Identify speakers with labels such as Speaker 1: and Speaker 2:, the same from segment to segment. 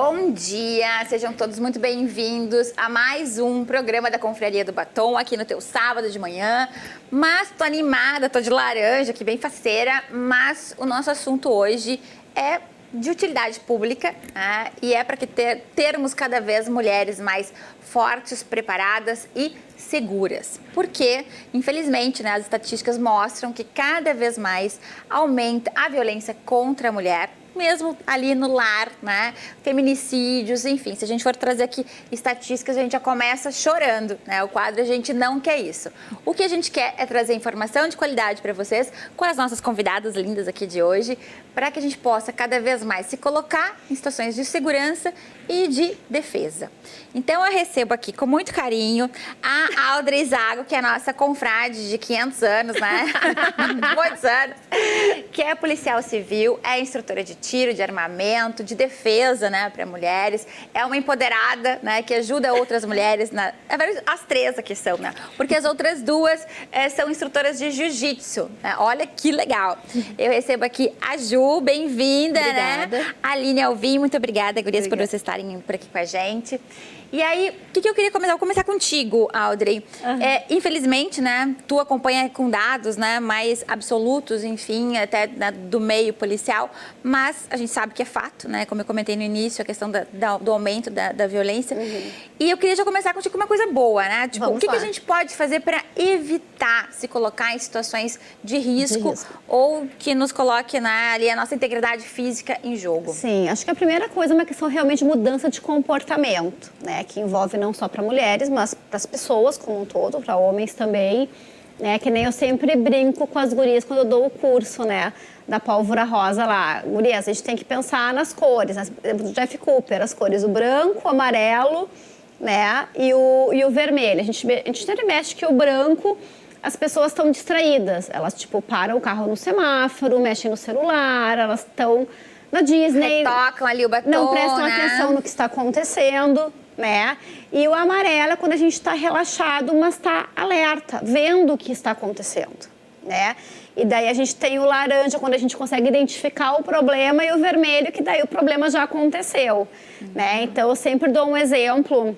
Speaker 1: Bom dia, sejam todos muito bem-vindos a mais um programa da Confraria do Batom, aqui no teu sábado de manhã. Mas tô animada, tô de laranja, aqui bem faceira, mas o nosso assunto hoje é de utilidade pública, né? E é para que termos cada vez mulheres mais fortes, preparadas e seguras. Porque, infelizmente, né, as estatísticas mostram que cada vez mais aumenta a violência contra a mulher, mesmo ali no lar, né? Feminicídios, enfim, se a gente for trazer aqui estatísticas, a gente já começa chorando, né? O quadro, a gente não quer isso. O que a gente quer é trazer informação de qualidade para vocês, com as nossas convidadas lindas aqui de hoje, para que a gente possa cada vez mais se colocar em situações de segurança e de defesa. Então, eu recebo aqui com muito carinho a Audrey Zago, que é a nossa confrade de 500 anos, né? Muitos anos. Que é policial civil, é instrutora de tiro, de armamento, de defesa, né, para mulheres. É uma empoderada, né, que ajuda outras mulheres. As três aqui são, né? Porque as outras duas são instrutoras de jiu-jitsu. Né? Olha que legal. Eu recebo aqui a Ju, bem-vinda, né? A Aline Alvim, muito obrigada, gurias, por vocês estarem por aqui com a gente. E aí, o que eu queria começar? Vou começar contigo, Audrey. Infelizmente, né, tu acompanha com dados, né, mais absolutos, enfim, até, né, do meio policial, mas a gente sabe que é fato, né, como eu comentei no início, a questão do aumento da violência. E eu queria já começar contigo com uma coisa boa, né? Tipo, o que a gente pode fazer para evitar se colocar em situações de risco ou que nos coloque, né, ali a nossa integridade física em jogo?
Speaker 2: Sim, acho que a primeira coisa é uma questão realmente de mudança de comportamento, né? Que envolve não só para mulheres, mas para as pessoas como um todo, para homens também, né? Que nem eu sempre brinco com as gurias quando eu dou o curso, né? Da pólvora rosa lá. Gurias, a gente tem que pensar nas cores, do Jeff Cooper, as cores, o branco, o amarelo, né? E o vermelho. A gente sempre mexe que o branco, as pessoas estão distraídas. Elas, tipo, param o carro no semáforo, mexem no celular, elas estão na Disney.
Speaker 1: Retocam ali o batom,
Speaker 2: não prestam
Speaker 1: né?
Speaker 2: atenção no que está acontecendo, né? E o amarelo é quando a gente está relaxado, mas está alerta, vendo o que está acontecendo, né? E daí a gente tem o laranja, quando a gente consegue identificar o problema, e o vermelho, que daí o problema já aconteceu, né? Então, eu sempre dou um exemplo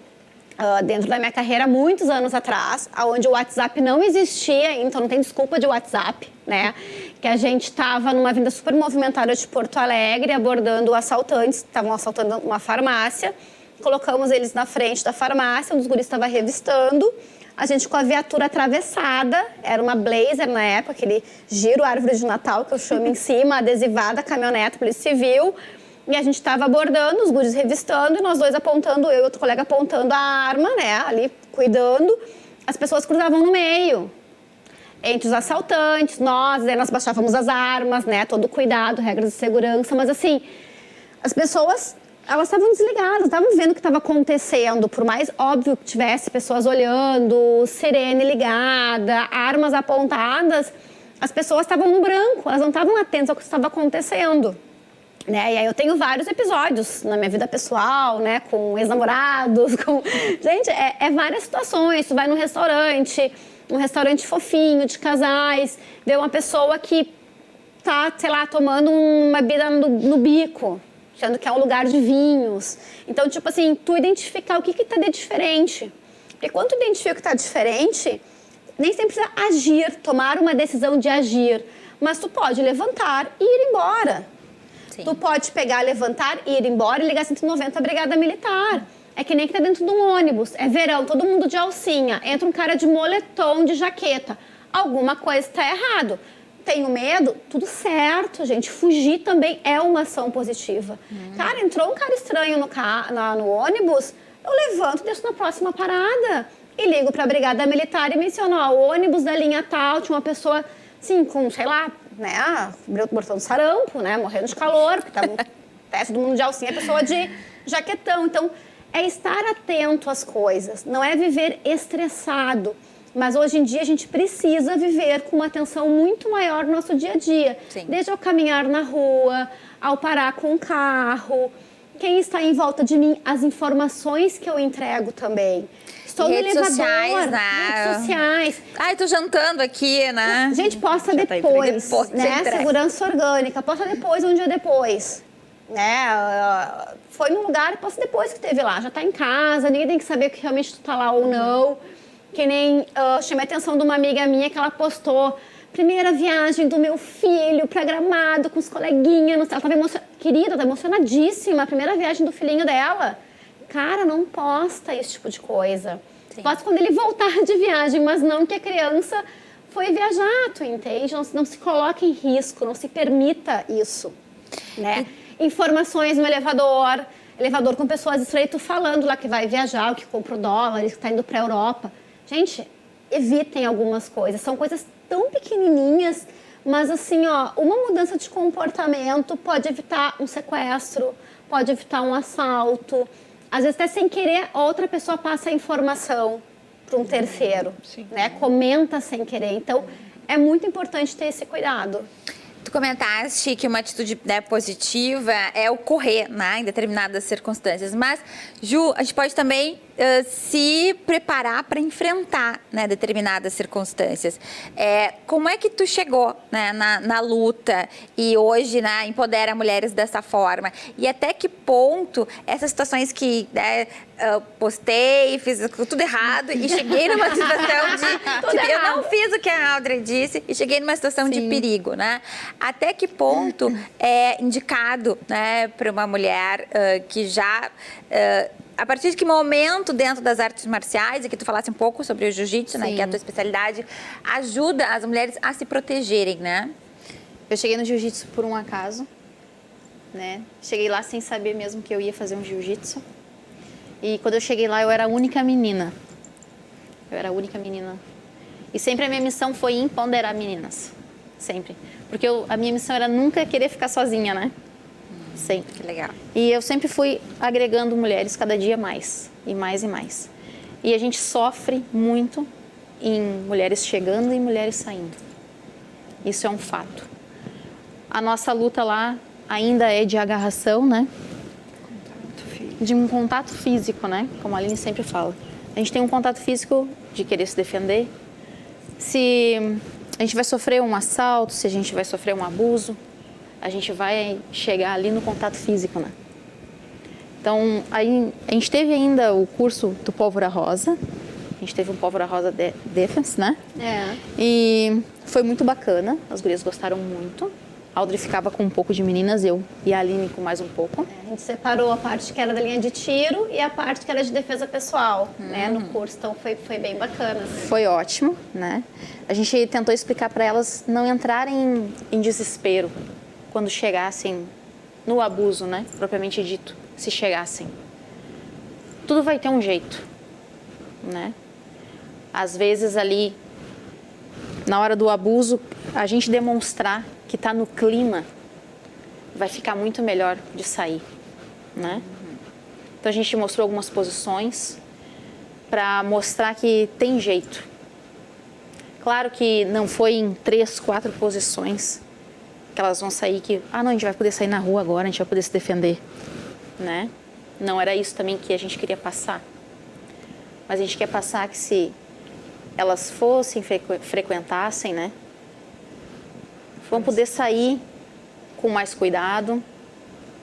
Speaker 2: dentro da minha carreira, muitos anos atrás, onde o WhatsApp não existia, então não tem desculpa de WhatsApp, né? Que a gente estava numa vinda super movimentada de Porto Alegre, abordando assaltantes, estavam assaltando uma farmácia, colocamos eles na frente da farmácia, um dos guris estava revistando, a gente com a viatura atravessada, era uma Blazer na época, aquele giro árvore de Natal que eu chamo em cima, adesivada, caminhonete, polícia civil, e a gente estava abordando, os guris revistando, e nós dois apontando, eu e outro colega apontando a arma, né, ali cuidando, as pessoas cruzavam no meio, entre os assaltantes, nós baixávamos as armas, né, todo cuidado, regras de segurança, mas assim, as pessoas, elas estavam desligadas, estavam vendo o que estava acontecendo, por mais óbvio que tivesse pessoas olhando, sirene ligada, armas apontadas, as pessoas estavam no branco, elas não estavam atentas ao que estava acontecendo, né? E aí eu tenho vários episódios na minha vida pessoal, né, com ex-namorados, com... Gente, é várias situações, tu vai num restaurante fofinho, de casais, vê uma pessoa que tá, sei lá, tomando uma bebida no bico, achando que é um lugar de vinhos. Então, tipo assim, tu identificar o que tá de diferente. Porque quando tu identifica o que tá diferente, nem sempre precisa agir, tomar uma decisão de agir, mas tu pode levantar e ir embora. Sim. Tu pode pegar, levantar, ir embora e ligar 190 Brigada Militar. É que nem que tá dentro de um ônibus, é verão, todo mundo de alcinha, entra um cara de moletom, de jaqueta. Alguma coisa está errado. Tenho medo? Tudo certo, gente. Fugir também é uma ação positiva. Cara, entrou um cara estranho no ônibus, eu levanto, desço na próxima parada e ligo para a Brigada Militar e menciono, ó, o ônibus da linha tal, tinha uma pessoa, assim, com, sei lá, né, botando sarampo, né, morrendo de calor, porque tava todo mundo de alcinha, a pessoa de jaquetão. Então, é estar atento às coisas, não é viver estressado. Mas hoje em dia a gente precisa viver com uma atenção muito maior no nosso dia a dia.
Speaker 1: Sim.
Speaker 2: Desde ao caminhar na rua, ao parar com o carro, quem está em volta de mim, as informações que eu entrego também. Estou no elevador,
Speaker 1: sociais, né?
Speaker 2: redes sociais.
Speaker 1: Ai, tô jantando aqui, né?
Speaker 2: Gente, posta depois, né? Segurança orgânica, posta depois, um dia depois. né? Foi num lugar, posso depois que teve lá, já tá em casa, ninguém tem que saber que realmente tu tá lá ou não. Que nem chamei a atenção de uma amiga minha que ela postou primeira viagem do meu filho pra Gramado com os coleguinhas, ela tava querida, tá emocionadíssima, a primeira viagem do filhinho dela. Cara, não posta esse tipo de coisa.
Speaker 1: Sim.
Speaker 2: Posta quando ele voltar de viagem, mas não que a criança foi viajar, tu entende? Não se coloque em risco, não se permita isso, né? Informações no elevador com pessoas estreitas falando lá que vai viajar, o que compra o dólar, que está indo para a Europa. Gente, evitem algumas coisas. São coisas tão pequenininhas, mas assim, ó, uma mudança de comportamento pode evitar um sequestro, pode evitar um assalto. Às vezes até sem querer, outra pessoa passa a informação para um terceiro, né? Comenta sem querer. Então, é muito importante ter esse cuidado.
Speaker 1: Tu comentaste que uma atitude, né, positiva é ocorrer, né, em determinadas circunstâncias. Mas, Ju, a gente pode também se preparar para enfrentar, né, determinadas circunstâncias. Como é que tu chegou, né, na luta e hoje, né, empodera mulheres dessa forma? E até que ponto essas situações que, né, postei, fiz tudo errado e cheguei numa situação de eu não fiz o que a Audrey disse e cheguei numa situação de perigo, né? Até que ponto é indicado, né, para uma mulher que já a partir de que momento dentro das artes marciais, e que tu falasse um pouco sobre o jiu-jitsu, né, que é a tua especialidade, ajuda as mulheres a se protegerem, né?
Speaker 3: Eu cheguei no jiu-jitsu por um acaso, né? Cheguei lá sem saber mesmo que eu ia fazer um jiu-jitsu. E quando eu cheguei lá, eu era a única menina. E sempre a minha missão foi empoderar meninas. Sempre. Porque a minha missão era nunca querer ficar sozinha, né? Sempre.
Speaker 1: Que legal.
Speaker 3: E eu sempre fui agregando mulheres cada dia mais. E mais e mais. E a gente sofre muito em mulheres chegando e mulheres saindo. Isso é um fato. A nossa luta lá ainda é de agarração, né? De um contato físico, né? Como a Aline sempre fala. A gente tem um contato físico de querer se defender. Se a gente vai sofrer um assalto, se a gente vai sofrer um abuso, a gente vai chegar ali no contato físico, né? Então, aí, a gente teve ainda o curso do Pólvora Rosa. A gente teve um Pólvora Rosa Defense, né? E foi muito bacana. As gurias gostaram muito. A Audrey ficava com um pouco de meninas, eu e a Aline com mais um pouco.
Speaker 2: A gente separou a parte que era da linha de tiro e a parte que era de defesa pessoal, né, no curso. Então, foi bem bacana.
Speaker 3: Foi ótimo, né? A gente tentou explicar para elas não entrarem em desespero quando chegassem no abuso, né? Propriamente dito, se chegassem. Tudo vai ter um jeito, né? Às vezes ali, na hora do abuso, a gente demonstrar que está no clima, vai ficar muito melhor de sair, né? Então a gente mostrou algumas posições para mostrar que tem jeito. Claro que não foi em 3, 4 posições que elas vão sair que, não, a gente vai poder sair na rua agora, a gente vai poder se defender, né? Não era isso também que a gente queria passar. Mas a gente quer passar que se elas fossem, frequentassem, né? Vão poder sair com mais cuidado,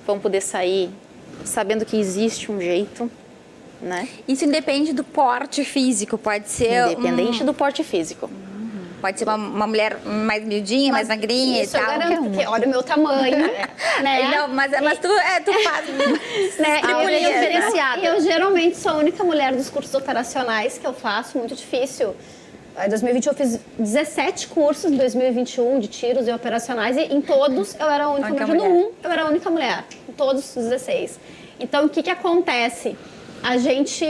Speaker 3: vão poder sair sabendo que existe um jeito, né?
Speaker 1: Isso independe do porte físico, pode ser...
Speaker 3: Independente do porte físico.
Speaker 1: Pode ser uma mulher mais miudinha, mais magrinha e tal.
Speaker 2: Isso eu garanto, porque olha o meu tamanho, né?
Speaker 1: Não, mas tu faz...
Speaker 2: né?
Speaker 3: diferenciada.
Speaker 2: Eu geralmente sou a única mulher dos cursos operacionais que eu faço, muito difícil. Em 2021 eu fiz 17 cursos, em 2021, de tiros e operacionais, e em todos eu era a única mulher. No 1, eu era a única mulher, em todos os 16. Então, o que acontece? A gente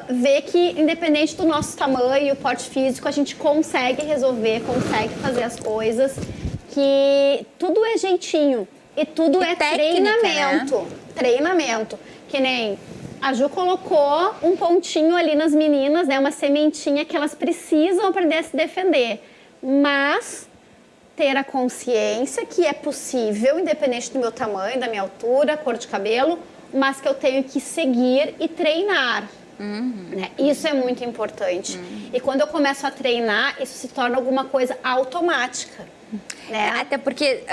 Speaker 2: vê que, independente do nosso tamanho, porte físico, a gente consegue resolver, consegue fazer as coisas, que tudo é jeitinho e tudo é
Speaker 1: técnica,
Speaker 2: treinamento.
Speaker 1: Né?
Speaker 2: Treinamento. Que nem a Ju colocou um pontinho ali nas meninas, né? Uma sementinha que elas precisam aprender a se defender. Mas ter a consciência que é possível, independente do meu tamanho, da minha altura, cor de cabelo, mas que eu tenho que seguir e treinar. Né? Isso é muito importante. E quando eu começo a treinar, isso se torna alguma coisa automática. Né?
Speaker 1: Até porque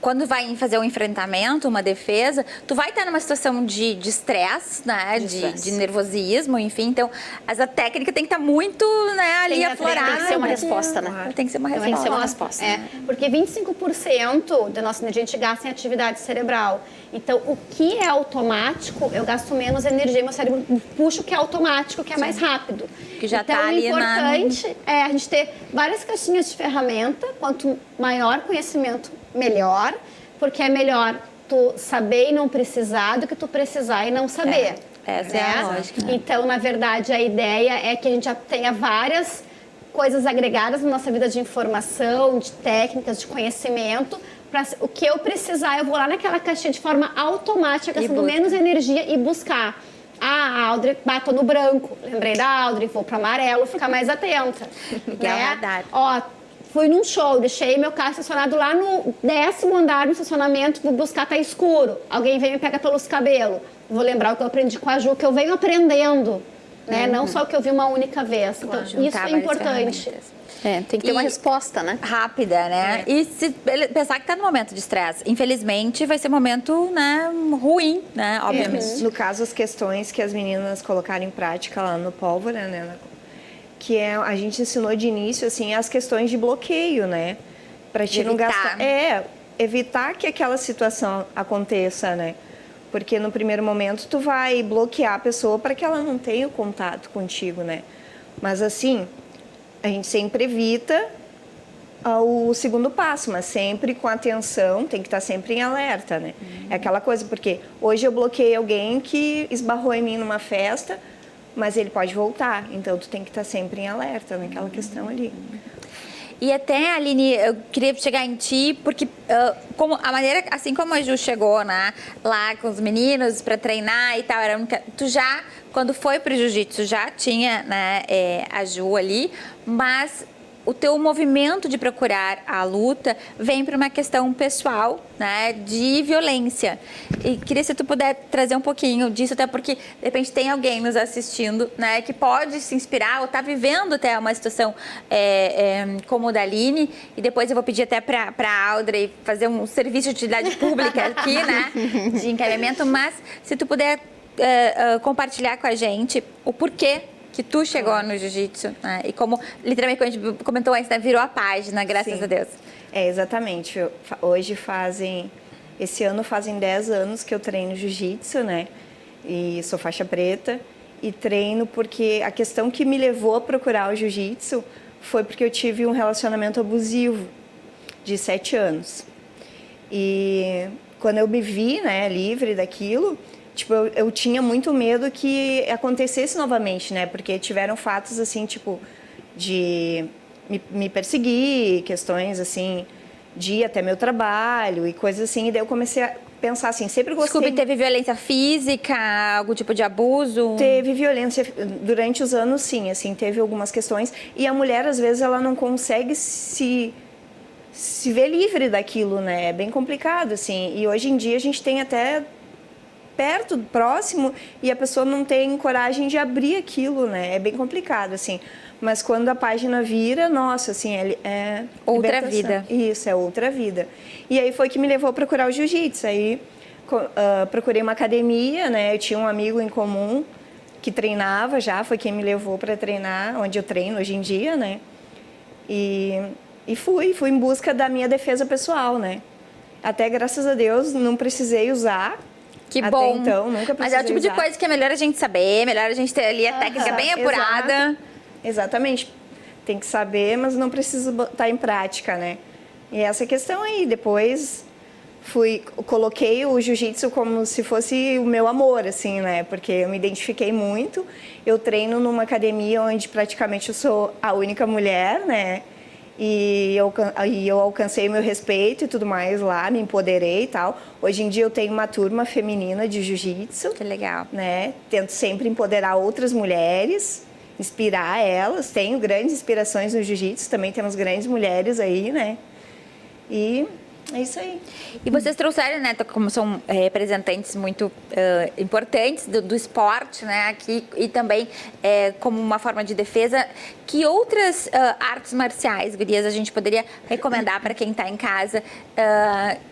Speaker 1: quando vai fazer um enfrentamento, uma defesa, tu vai estar numa situação de estresse, né? De nervosismo, enfim. Então, essa técnica tem que estar muito, né, ali aflorada.
Speaker 3: Tem que ser uma resposta, né?
Speaker 1: Tem que ser uma resposta.
Speaker 3: Tem que ser uma resposta.
Speaker 2: Porque 25% da nossa energia a gente gasta em atividade cerebral. Então, o que é automático, eu gasto menos energia, meu cérebro puxa o que é automático, que é mais rápido.
Speaker 1: Que já
Speaker 2: então,
Speaker 1: tá ali
Speaker 2: o importante é a gente ter várias caixinhas de ferramenta. Quanto maior conhecimento, melhor. Porque é melhor tu saber e não precisar do que tu precisar e não saber.
Speaker 1: Essa é a lógica. Né?
Speaker 2: Então, na verdade, a ideia é que a gente já tenha várias coisas agregadas na nossa vida de informação, de técnicas, de conhecimento. Pra, o que eu precisar, eu vou lá naquela caixinha de forma automática, gastando menos energia e buscar. Ah, a Audrey, bato no branco. Lembrei da Audrey, vou para amarelo, ficar mais atenta.
Speaker 1: É verdade.
Speaker 2: Ó, fui num show, deixei meu carro estacionado lá no 10º andar no estacionamento, vou buscar, tá escuro. Alguém vem e me pega pelos cabelos. Vou lembrar o que eu aprendi com a Ju, que eu venho aprendendo, né? Não só o que eu vi uma única vez. Então, isso é importante.
Speaker 3: Tem que ter uma resposta, né?
Speaker 1: Rápida, né? E se pensar que tá no momento de estresse, infelizmente vai ser um momento, né, ruim, né? Obviamente.
Speaker 4: No caso, as questões que as meninas colocaram em prática lá no Pólvora, né? Que a gente ensinou de início, assim, as questões de bloqueio, né? Pra te não gastar. Evitar que aquela situação aconteça, né? Porque no primeiro momento tu vai bloquear a pessoa para que ela não tenha o contato contigo, né? Mas assim, a gente sempre evita o segundo passo, mas sempre com atenção, tem que estar sempre em alerta, né? É aquela coisa, porque hoje eu bloqueei alguém que esbarrou em mim numa festa, mas ele pode voltar, então tu tem que estar sempre em alerta naquela questão ali.
Speaker 1: E até, Aline, eu queria chegar em ti, porque como a maneira, assim como a Ju chegou, né, lá com os meninos para treinar e tal, tu já, quando foi pro jiu-jitsu, já tinha, né, a Ju ali, mas o teu movimento de procurar a luta vem para uma questão pessoal, né, de violência. E queria se tu puder trazer um pouquinho disso, até porque, de repente, tem alguém nos assistindo, né, que pode se inspirar ou tá vivendo até uma situação como o da Aline. E depois eu vou pedir até para a Audrey fazer um serviço de utilidade pública aqui, né, de encaminhamento. Mas se tu puder compartilhar com a gente o porquê que tu chegou no jiu-jitsu, né? E como, literalmente, como a gente comentou antes, né? Virou a página, graças a Deus.
Speaker 4: Exatamente. Esse ano fazem 10 anos que eu treino jiu-jitsu, né? E sou faixa preta. E treino porque a questão que me levou a procurar o jiu-jitsu foi porque eu tive um relacionamento abusivo de 7 anos. E quando eu me vi, né, livre daquilo, tipo, eu tinha muito medo que acontecesse novamente, né? Porque tiveram fatos, assim, tipo, de me perseguir, questões, assim, de ir até meu trabalho e coisas assim. E daí eu comecei a pensar assim, sempre gostei...
Speaker 1: Desculpe, teve violência física, algum tipo de abuso?
Speaker 4: Teve violência durante os anos, sim, assim, teve algumas questões. E a mulher, às vezes, ela não consegue se ver livre daquilo, né? É bem complicado, assim. E hoje em dia a gente tem até... perto, próximo, e a pessoa não tem coragem de abrir aquilo, né? É bem complicado, assim. Mas quando a página vira, nossa, assim, é
Speaker 1: outra
Speaker 4: libertação.
Speaker 1: vida.
Speaker 4: Isso, é outra vida. E aí foi que me levou a procurar o jiu-jitsu. Aí procurei uma academia, né? Eu tinha um amigo em comum que treinava já, foi quem me levou para treinar, onde eu treino hoje em dia, né? E fui em busca da minha defesa pessoal, né? Até, graças a Deus, não precisei usar.
Speaker 1: Que
Speaker 4: até
Speaker 1: bom.
Speaker 4: Então, nunca precisei.
Speaker 1: Mas é o tipo de coisa que é melhor a gente saber, melhor a gente ter ali a técnica bem apurada.
Speaker 4: Exatamente. Tem que saber, mas não precisa botar em prática, né? E essa questão aí, depois coloquei o jiu-jitsu como se fosse o meu amor, assim, né? Porque eu me identifiquei muito. Eu treino numa academia onde praticamente eu sou a única mulher, né? E eu alcancei o meu respeito e tudo mais lá, me empoderei e tal. Hoje em dia eu tenho uma turma feminina de jiu-jitsu.
Speaker 1: Que legal.
Speaker 4: Né? Tento sempre empoderar outras mulheres, inspirar elas. Tenho grandes inspirações no jiu-jitsu, também temos grandes mulheres aí, né? E É isso aí.
Speaker 1: E vocês trouxeram, né, como são representantes muito importantes do esporte, né, aqui, e também como uma forma de defesa, que outras artes marciais, gurias, a gente poderia recomendar para quem está em casa,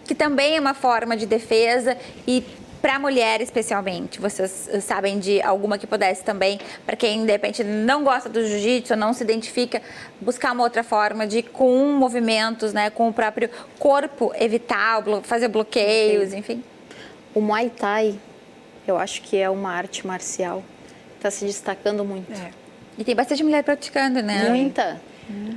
Speaker 1: que também é uma forma de defesa e para a mulher especialmente? Vocês sabem de alguma que pudesse também, para quem de repente não gosta do jiu-jitsu, não se identifica, buscar uma outra forma de, com movimentos, né, com o próprio corpo, evitar, fazer bloqueios, enfim?
Speaker 3: O Muay Thai, eu acho que é uma arte marcial. Está se destacando muito.
Speaker 1: E tem bastante mulher praticando, né?
Speaker 3: Muita.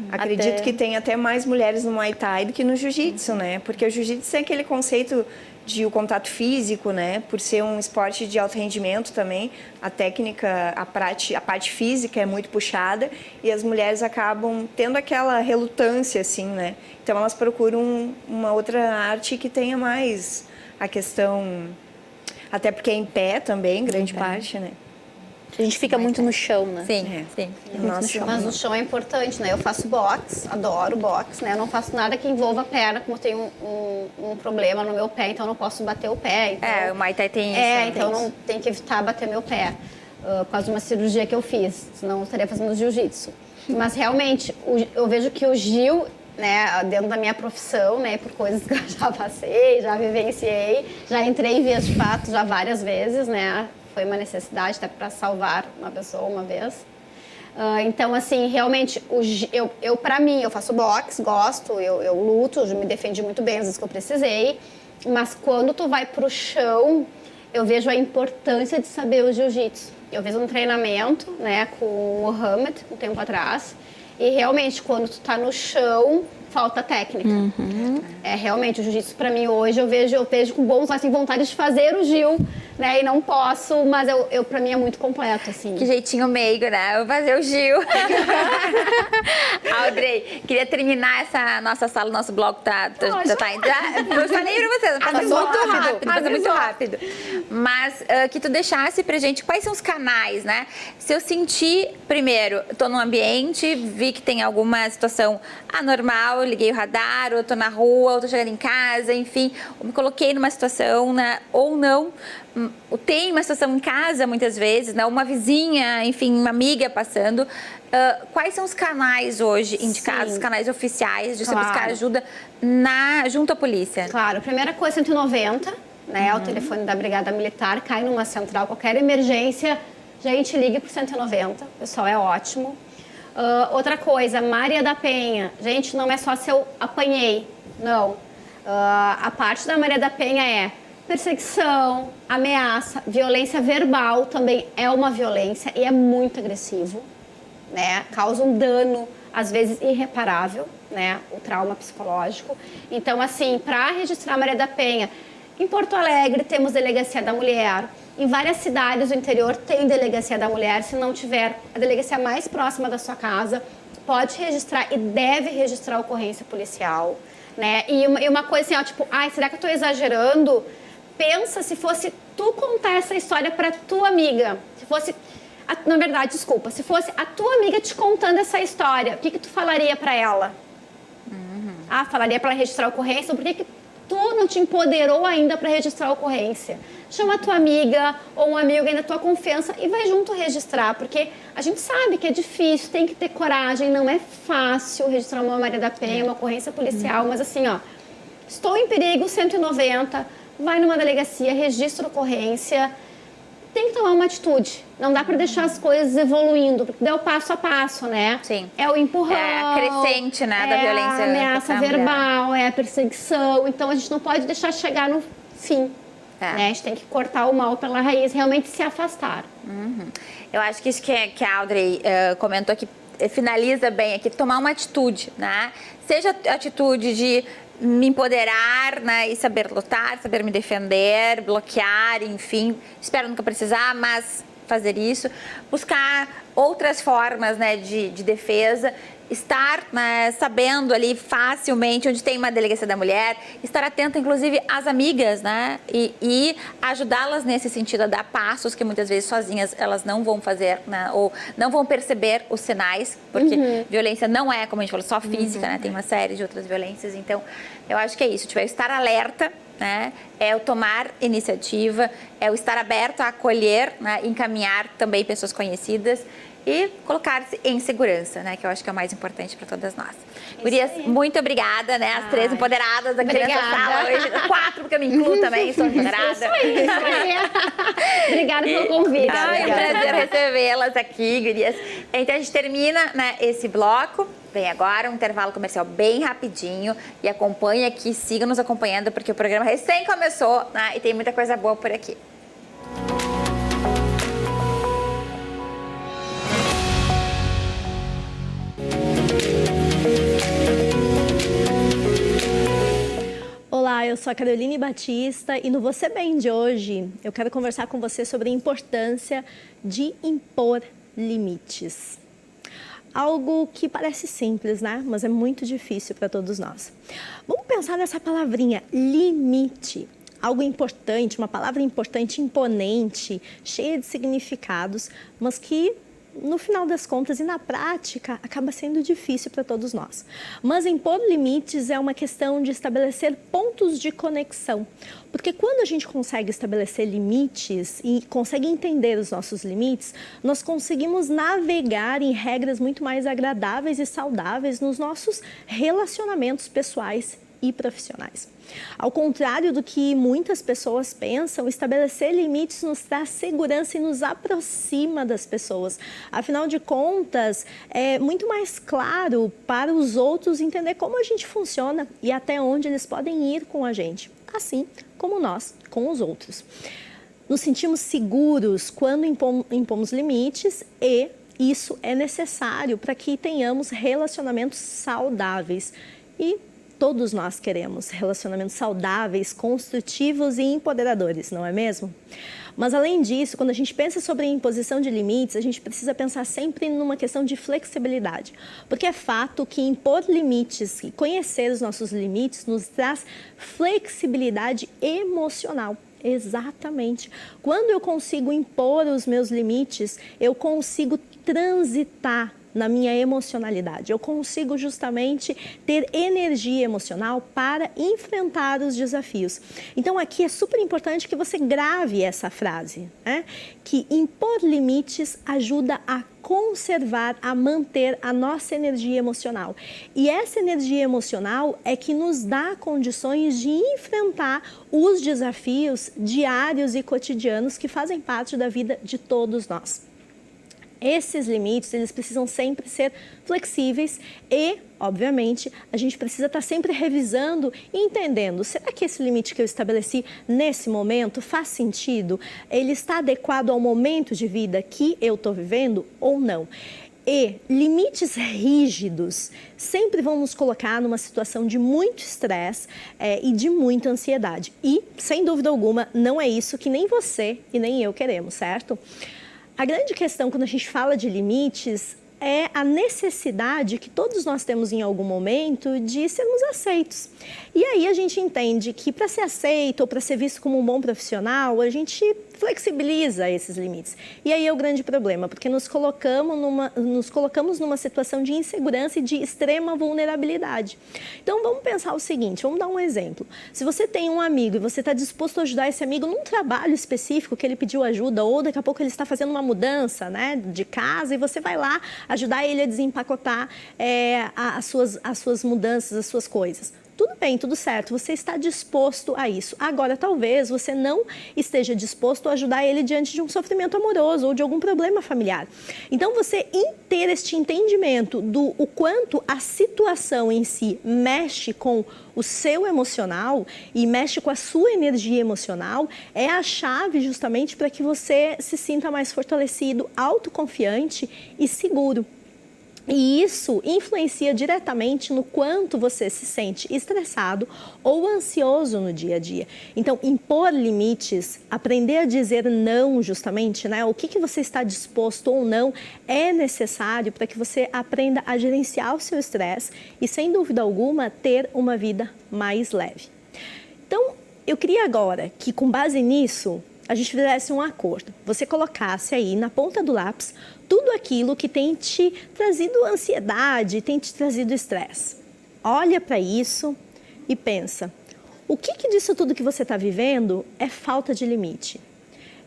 Speaker 4: Acredito que tem até mais mulheres no Muay Thai do que no Jiu-Jitsu, né? Porque o Jiu-Jitsu tem aquele conceito de o contato físico, né? Por ser um esporte de alto rendimento também, a técnica, a parte física é muito puxada e as mulheres acabam tendo aquela relutância, assim, né? Então elas procuram uma outra arte que tenha mais a questão, até porque é em pé também, grande parte, né?
Speaker 3: A gente fica muito no chão, né?
Speaker 1: Sim, sim.
Speaker 4: Nossa,
Speaker 2: Mas o chão é importante, né? Eu faço boxe, adoro boxe, né? Eu não faço nada que envolva a perna, como eu tenho um problema no meu pé, então eu não posso bater o pé. Então,
Speaker 1: O Muay Thai tem isso. né?
Speaker 2: então não tem que evitar bater meu pé. Por causa de uma cirurgia que eu fiz, senão eu estaria fazendo jiu-jitsu. Mas realmente, eu vejo que o Gil, né, dentro da minha profissão, né, por coisas que eu já passei, já vivenciei, já entrei em vias de fato já várias vezes, né? Foi uma necessidade até para salvar uma pessoa uma vez. Então, assim, realmente, eu para mim, eu faço boxe, gosto, eu luto, me defendi muito bem às vezes que eu precisei, mas quando tu vai pro chão, eu vejo a importância de saber o jiu-jitsu. Eu fiz um treinamento, né, com o Mohamed um tempo atrás, e realmente, quando tu tá no chão, falta técnica. Realmente, o jiu-jitsu para mim hoje, eu vejo com bons olhos, assim, vontade de fazer o Gil, né, e não posso, mas para mim é muito completo, assim.
Speaker 1: Que jeitinho meigo, né? Eu vou fazer o Gil. Audrey, queria terminar essa nossa sala, nosso bloco tá indo. Eu falei pra vocês, passa muito rápido. Mas que tu deixasse pra gente quais são os canais, né? Se eu sentir, primeiro, tô num ambiente, vi que tem alguma situação anormal, liguei o radar, ou tô na rua, ou tô chegando em casa, enfim, ou me coloquei numa situação, né? Ou não. Tem uma situação em casa, muitas vezes, né? Uma vizinha, enfim, uma amiga passando. Quais são os canais hoje indicados, os canais oficiais de você buscar ajuda junto à polícia?
Speaker 2: Claro, primeira coisa, 190, né? O telefone da Brigada Militar, cai numa central, qualquer emergência, gente, ligue pro 190, o pessoal é ótimo. Outra coisa, Maria da Penha, gente, não é só se eu apanhei, não. A parte da Maria da Penha é perseguição, ameaça, violência verbal também é uma violência e é muito agressivo, né? Causa um dano, às vezes irreparável, né? O trauma psicológico. Então, assim, para registrar a Maria da Penha, em Porto Alegre temos Delegacia da Mulher, em várias cidades do interior tem Delegacia da Mulher. Se não tiver a delegacia mais próxima da sua casa, pode registrar e deve registrar a ocorrência policial, né? E uma coisa assim, ó, tipo, será que eu tô exagerando? Pensa se fosse tu contar essa história para tua amiga, se fosse, na verdade, desculpa, se fosse a tua amiga te contando essa história, o que tu falaria para ela? Falaria para ela registrar a ocorrência, por que tu não te empoderou ainda para registrar a ocorrência? Chama a tua amiga ou um amigo da tua confiança e vai junto registrar, porque a gente sabe que é difícil, tem que ter coragem, não é fácil registrar uma Maria da Penha, uma ocorrência policial, mas assim, ó, estou em perigo, 190, vai numa delegacia, registra a ocorrência, tem que tomar uma atitude. Não dá para deixar as coisas evoluindo, porque dá o passo a passo, né?
Speaker 1: Sim.
Speaker 2: É o empurrão.
Speaker 1: É a crescente, né, da violência.
Speaker 2: É a ameaça verbal, é a perseguição. Então, a gente não pode deixar chegar no fim. Né? A gente tem que cortar o mal pela raiz, realmente se afastar.
Speaker 1: Eu acho que isso que a Audrey comentou aqui finaliza bem aqui, tomar uma atitude, né? Seja a atitude de me empoderar, né, e saber lutar, saber me defender, bloquear, enfim, espero nunca precisar, mas fazer isso, buscar outras formas, né, de defesa estar, né, sabendo ali facilmente onde tem uma delegacia da mulher, estar atento, inclusive, às amigas, né? E ajudá-las nesse sentido, a dar passos que muitas vezes sozinhas elas não vão fazer, né? Ou não vão perceber os sinais, porque violência não é, como a gente falou, só física, né? Tem uma série de outras violências. Então, eu acho que é isso, tipo, é estar alerta, né? É o tomar iniciativa, é o estar aberto a acolher, né? Encaminhar também pessoas conhecidas e colocar-se em segurança, né? Que eu acho que é o mais importante para todas nós. Gurias, muito obrigada, né? As 3 empoderadas aqui nessa sala hoje. 4, porque eu me incluo também, sou empoderada.
Speaker 2: Isso aí. Obrigada pelo convite.
Speaker 1: Ai, é um prazer recebê-las aqui, gurias. Então a gente termina, né, esse bloco. Vem agora um intervalo comercial bem rapidinho e acompanhe aqui, siga nos acompanhando, porque o programa recém começou, né? E tem muita coisa boa por aqui.
Speaker 5: Olá, eu sou a Caroline Batista e no Você Bem de hoje eu quero conversar com você sobre a importância de impor limites. Algo que parece simples, né? Mas é muito difícil para todos nós. Vamos pensar nessa palavrinha, limite. Algo importante, uma palavra importante, imponente, cheia de significados, mas que no final das contas e na prática acaba sendo difícil para todos nós. Mas impor limites é uma questão de estabelecer pontos de conexão, porque quando a gente consegue estabelecer limites e consegue entender os nossos limites, nós conseguimos navegar em regras muito mais agradáveis e saudáveis nos nossos relacionamentos pessoais e profissionais. Ao contrário do que muitas pessoas pensam, estabelecer limites nos traz segurança e nos aproxima das pessoas. Afinal de contas, é muito mais claro para os outros entender como a gente funciona e até onde eles podem ir com a gente, assim como nós com os outros. Nos sentimos seguros quando impomos limites e isso é necessário para que tenhamos relacionamentos saudáveis e todos nós queremos relacionamentos saudáveis, construtivos e empoderadores, não é mesmo? Mas além disso, quando a gente pensa sobre a imposição de limites, a gente precisa pensar sempre numa questão de flexibilidade. Porque é fato que impor limites e conhecer os nossos limites nos traz flexibilidade emocional. Exatamente. Quando eu consigo impor os meus limites, eu consigo transitar na minha emocionalidade. Eu consigo justamente ter energia emocional para enfrentar os desafios. Então aqui é super importante que você grave essa frase, né? Que impor limites ajuda a conservar, a manter a nossa energia emocional. E essa energia emocional é que nos dá condições de enfrentar os desafios diários e cotidianos que fazem parte da vida de todos nós. Esses limites, eles precisam sempre ser flexíveis e, obviamente, a gente precisa estar sempre revisando e entendendo, será que esse limite que eu estabeleci nesse momento faz sentido? Ele está adequado ao momento de vida que eu estou vivendo ou não? E limites rígidos sempre vão nos colocar numa situação de muito estresse e de muita ansiedade. E, sem dúvida alguma, não é isso que nem você e nem eu queremos, certo? A grande questão quando a gente fala de limites é a necessidade que todos nós temos em algum momento de sermos aceitos. E aí a gente entende que para ser aceito ou para ser visto como um bom profissional, a gente flexibiliza esses limites. E aí é o grande problema, porque nos colocamos numa situação de insegurança e de extrema vulnerabilidade. Então vamos pensar o seguinte, vamos dar um exemplo. Se você tem um amigo e você está disposto a ajudar esse amigo num trabalho específico que ele pediu ajuda, ou daqui a pouco ele está fazendo uma mudança, né, de casa e você vai lá ajudar ele a desempacotar as suas mudanças, as suas coisas. Tudo bem, tudo certo, você está disposto a isso. Agora, talvez você não esteja disposto a ajudar ele diante de um sofrimento amoroso ou de algum problema familiar. Então, você ter este entendimento do o quanto a situação em si mexe com o seu emocional e mexe com a sua energia emocional é a chave justamente para que você se sinta mais fortalecido, autoconfiante e seguro. E isso influencia diretamente no quanto você se sente estressado ou ansioso no dia a dia. Então, impor limites, aprender a dizer não justamente, né? O que você está disposto ou não é necessário para que você aprenda a gerenciar o seu estresse e, sem dúvida alguma, ter uma vida mais leve. Então, eu queria agora que, com base nisso, a gente fizesse um acordo. Você colocasse aí na ponta do lápis tudo aquilo que tem te trazido ansiedade, tem te trazido estresse. Olha para isso e pensa, o que disso tudo que você está vivendo é falta de limite?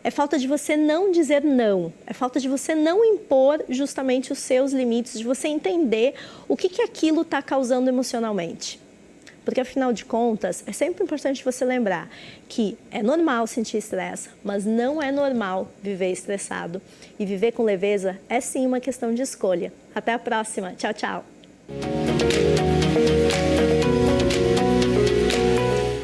Speaker 5: É falta de você não dizer não, é falta de você não impor justamente os seus limites, de você entender o que aquilo está causando emocionalmente. Porque, afinal de contas, é sempre importante você lembrar que é normal sentir estresse, mas não é normal viver estressado. E viver com leveza é sim uma questão de escolha. Até a próxima. Tchau, tchau.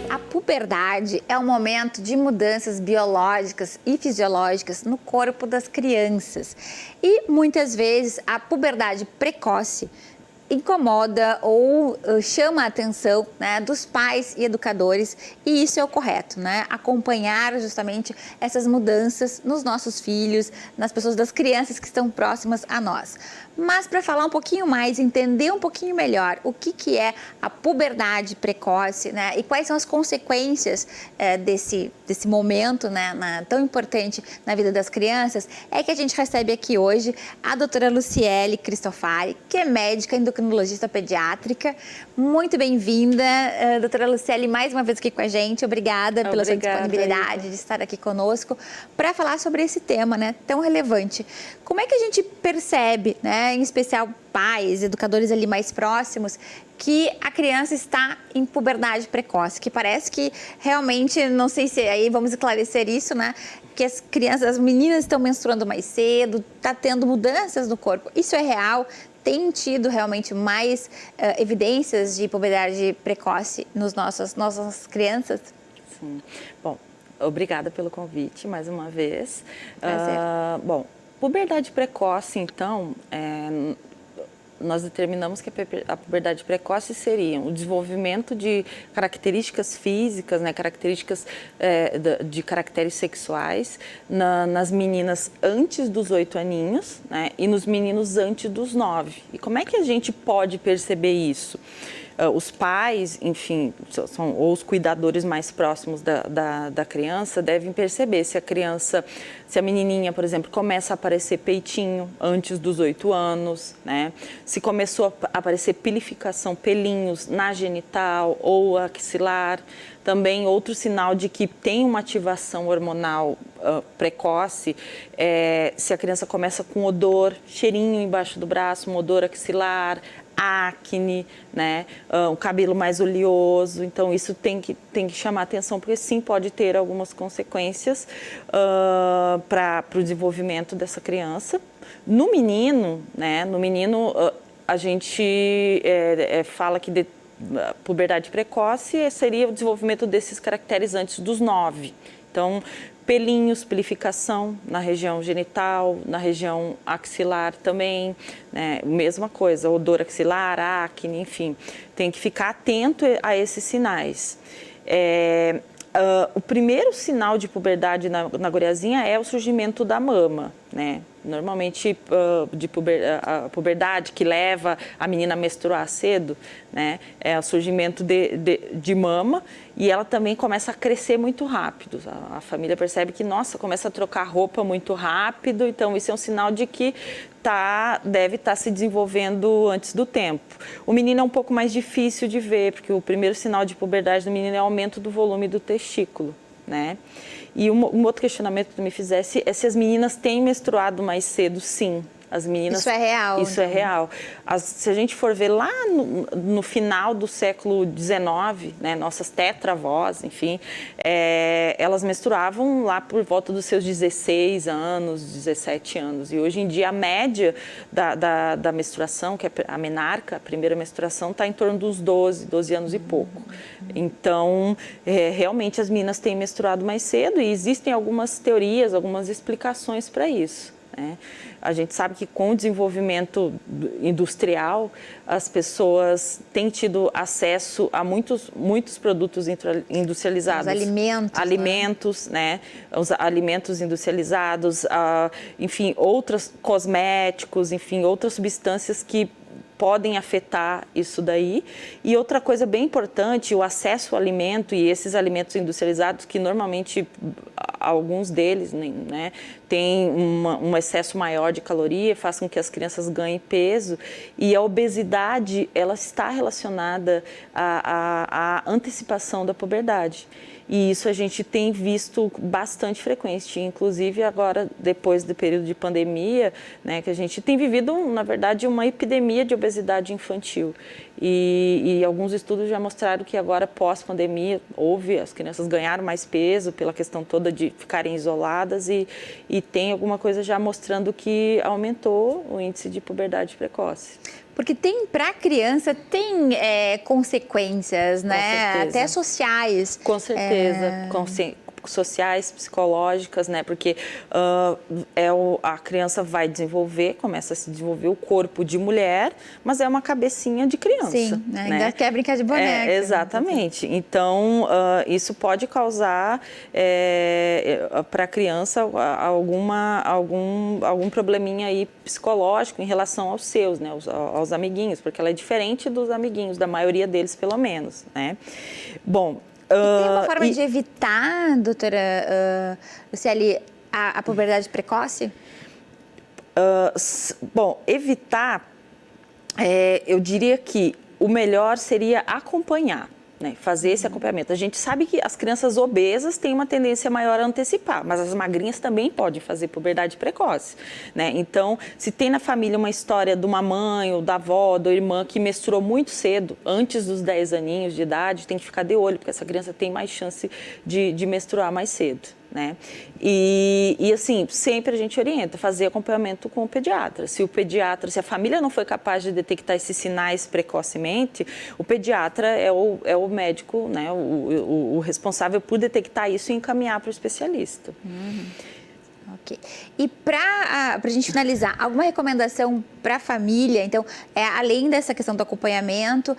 Speaker 1: A puberdade é um momento de mudanças biológicas e fisiológicas no corpo das crianças. E, muitas vezes, a puberdade precoce incomoda ou chama a atenção, né, dos pais e educadores, e isso é o correto, né? Acompanhar justamente essas mudanças nos nossos filhos, nas pessoas, das crianças que estão próximas a nós. Mas para falar um pouquinho mais, entender um pouquinho melhor o que é a puberdade precoce, né, e quais são as consequências desse momento, né, tão importante na vida das crianças, é que a gente recebe aqui hoje a doutora Luciele Cristofari, que é médica endocrinologista pediátrica. Muito bem-vinda, doutora Luciele, mais uma vez aqui com a gente. Obrigada pela sua disponibilidade de estar aqui conosco para falar sobre esse tema, né, tão relevante. Como é que a gente percebe, né, em especial pais, educadores ali mais próximos, que a criança está em puberdade precoce? Que parece que realmente, não sei se aí vamos esclarecer isso, né? Que as crianças, as meninas estão menstruando mais cedo, está tendo mudanças no corpo. Isso é real? Tem tido realmente mais evidências de puberdade precoce nos nossas crianças?
Speaker 6: Sim. Bom, obrigada pelo convite mais uma vez. Bom, puberdade precoce, então, nós determinamos que a puberdade precoce seria o desenvolvimento de características físicas, né, características de caracteres sexuais nas meninas antes dos 8 aninhos, né, e nos meninos antes dos 9. E como é que a gente pode perceber isso? Os pais, enfim, ou os cuidadores mais próximos da criança devem perceber se a menininha, por exemplo, começa a aparecer peitinho antes dos 8 anos, né? Se começou a aparecer pilificação, pelinhos na genital ou axilar. Também outro sinal de que tem uma ativação hormonal precoce, se a criança começa com odor, cheirinho embaixo do braço, um odor axilar, acne, né, um cabelo mais oleoso. Então isso tem que chamar atenção, porque sim, pode ter algumas consequências para o desenvolvimento dessa criança. No menino, né, a gente fala que puberdade precoce seria o desenvolvimento desses caracteres antes dos 9. Então, pelinhos, pilificação na região genital, na região axilar também, né? Mesma coisa, odor axilar, acne, enfim. Tem que ficar atento a esses sinais. O primeiro sinal de puberdade na guriazinha é o surgimento da mama, né? Normalmente, a puberdade que leva a menina a menstruar cedo, né, é o surgimento de mama, e ela também começa a crescer muito rápido. A família percebe que, nossa, começa a trocar roupa muito rápido, então isso é um sinal de que deve estar se desenvolvendo antes do tempo. O menino é um pouco mais difícil de ver, porque o primeiro sinal de puberdade do menino é o aumento do volume do testículo, né? E um outro questionamento que tu me fizesse é se as meninas têm menstruado mais cedo. Sim, as meninas...
Speaker 1: Isso é real.
Speaker 6: Isso é real. Se a gente for ver lá no final do século XIX, né, nossas tetravós, enfim, elas menstruavam lá por volta dos seus 16 anos, 17 anos. E hoje em dia a média da menstruação, que é a menarca, a primeira menstruação, está em torno dos 12 anos e pouco. Então, realmente as meninas têm menstruado mais cedo, e existem algumas teorias, algumas explicações para isso. né? A gente sabe que com o desenvolvimento industrial, as pessoas têm tido acesso a muitos produtos industrializados.
Speaker 1: Os alimentos.
Speaker 6: Alimentos, né? Os alimentos industrializados, enfim, outros cosméticos, enfim, outras substâncias que podem afetar isso daí. E outra coisa bem importante, o acesso ao alimento e esses alimentos industrializados, que normalmente alguns deles, né, têm um excesso maior de caloria, faz com que as crianças ganhem peso. E a obesidade, ela está relacionada à antecipação da puberdade. E isso a gente tem visto bastante frequente, inclusive agora, depois do período de pandemia, né, que a gente tem vivido, na verdade, uma epidemia de obesidade infantil. E alguns estudos já mostraram que agora, pós-pandemia, as crianças ganharam mais peso pela questão toda de ficarem isoladas e tem alguma coisa já mostrando que aumentou o índice de puberdade precoce.
Speaker 1: Porque para a criança tem consequências, né? Até sociais.
Speaker 6: Com certeza, sociais, psicológicas, né? Porque a criança vai começa a se desenvolver o corpo de mulher, mas é uma cabecinha de criança.
Speaker 1: Sim,
Speaker 6: né?
Speaker 1: ainda quer brincar de boneca.
Speaker 6: Exatamente. Então, isso pode causar para a criança algum probleminha aí psicológico em relação aos seus, né? Aos amiguinhos, porque ela é diferente dos amiguinhos, da maioria deles, pelo menos, né? Bom,
Speaker 1: e tem uma forma de evitar, doutora Luciele, a puberdade precoce?
Speaker 6: Bom, evitar, eu diria que o melhor seria acompanhar, né? Fazer esse acompanhamento. A gente sabe que as crianças obesas têm uma tendência maior a antecipar, mas as magrinhas também podem fazer puberdade precoce, né? Então, se tem na família uma história de uma mãe, ou da avó, da irmã que menstruou muito cedo, antes dos 10 aninhos de idade, tem que ficar de olho, porque essa criança tem mais chance de menstruar mais cedo, né? E assim, sempre a gente orienta fazer acompanhamento com o pediatra. Se a família não foi capaz de detectar esses sinais precocemente, o pediatra é o médico, né, o responsável por detectar isso e encaminhar para o especialista.
Speaker 1: Ok. E para a gente finalizar, alguma recomendação para a família? Então, além dessa questão do acompanhamento,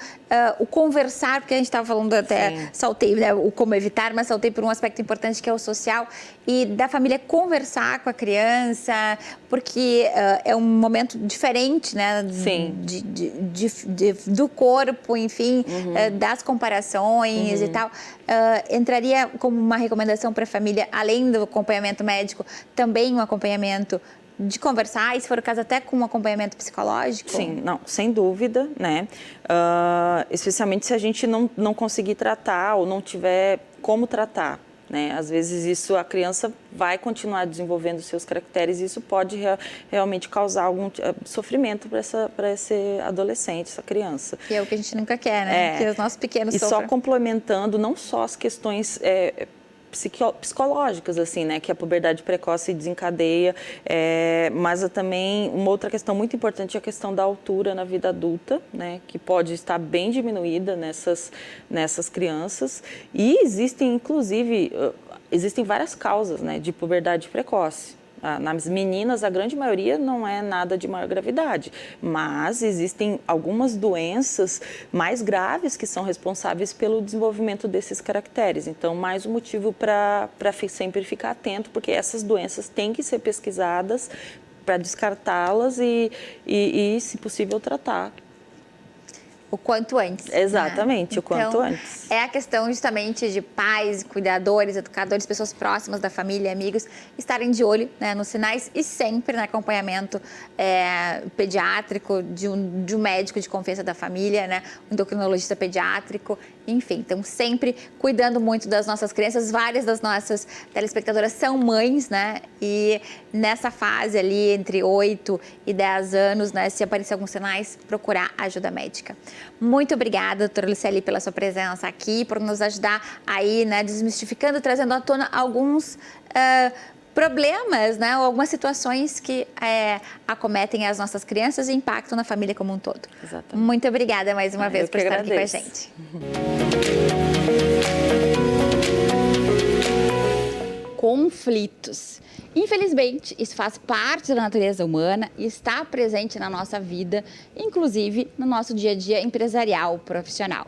Speaker 1: o conversar, porque a gente estava falando até, saltei, né, o como evitar, mas saltei por um aspecto importante que é o social, e da família conversar com a criança, porque é um momento diferente, né?
Speaker 6: Sim.
Speaker 1: Do corpo, enfim, das comparações e tal. Entraria como uma recomendação para a família, além do acompanhamento médico, também um acompanhamento de conversar, e se for o caso até com um acompanhamento psicológico?
Speaker 6: Sim, não, sem dúvida, né? Especialmente se a gente não conseguir tratar ou não tiver como tratar, né? Às vezes a criança vai continuar desenvolvendo seus caracteres e isso pode realmente causar algum sofrimento para esse adolescente, essa criança.
Speaker 1: Que é o que a gente nunca quer, né? Que os nossos pequenos
Speaker 6: sofram.
Speaker 1: E
Speaker 6: só complementando, não só as questões psicológicas, assim, né, que a puberdade precoce desencadeia, mas também uma outra questão muito importante é a questão da altura na vida adulta, né, que pode estar bem diminuída nessas crianças, e existem várias causas, né, de puberdade precoce. Nas meninas, a grande maioria não é nada de maior gravidade, mas existem algumas doenças mais graves que são responsáveis pelo desenvolvimento desses caracteres. Então, mais um motivo para sempre ficar atento, porque essas doenças têm que ser pesquisadas para descartá-las e, se possível, tratar.
Speaker 1: O quanto antes.
Speaker 6: Exatamente,
Speaker 1: né?
Speaker 6: O quanto antes.
Speaker 1: É a questão justamente de pais, cuidadores, educadores, pessoas próximas da família, amigos, estarem de olho, né, nos sinais e sempre no acompanhamento pediátrico de um médico de confiança da família, né, um endocrinologista pediátrico, enfim. Então, sempre cuidando muito das nossas crianças. Várias das nossas telespectadoras são mães, né, e nessa fase ali, entre 8 e 10 anos, né, se aparecer alguns sinais, procurar ajuda médica. Muito obrigada, doutora Luciele, pela sua presença aqui, por nos ajudar aí, né, desmistificando, trazendo à tona alguns problemas, né, ou algumas situações que acometem as nossas crianças e impactam na família como um todo.
Speaker 6: Exatamente.
Speaker 1: Muito obrigada mais uma vez por estar aqui com a gente. conflitos. Infelizmente, isso faz parte da natureza humana e está presente na nossa vida, inclusive no nosso dia a dia empresarial, profissional.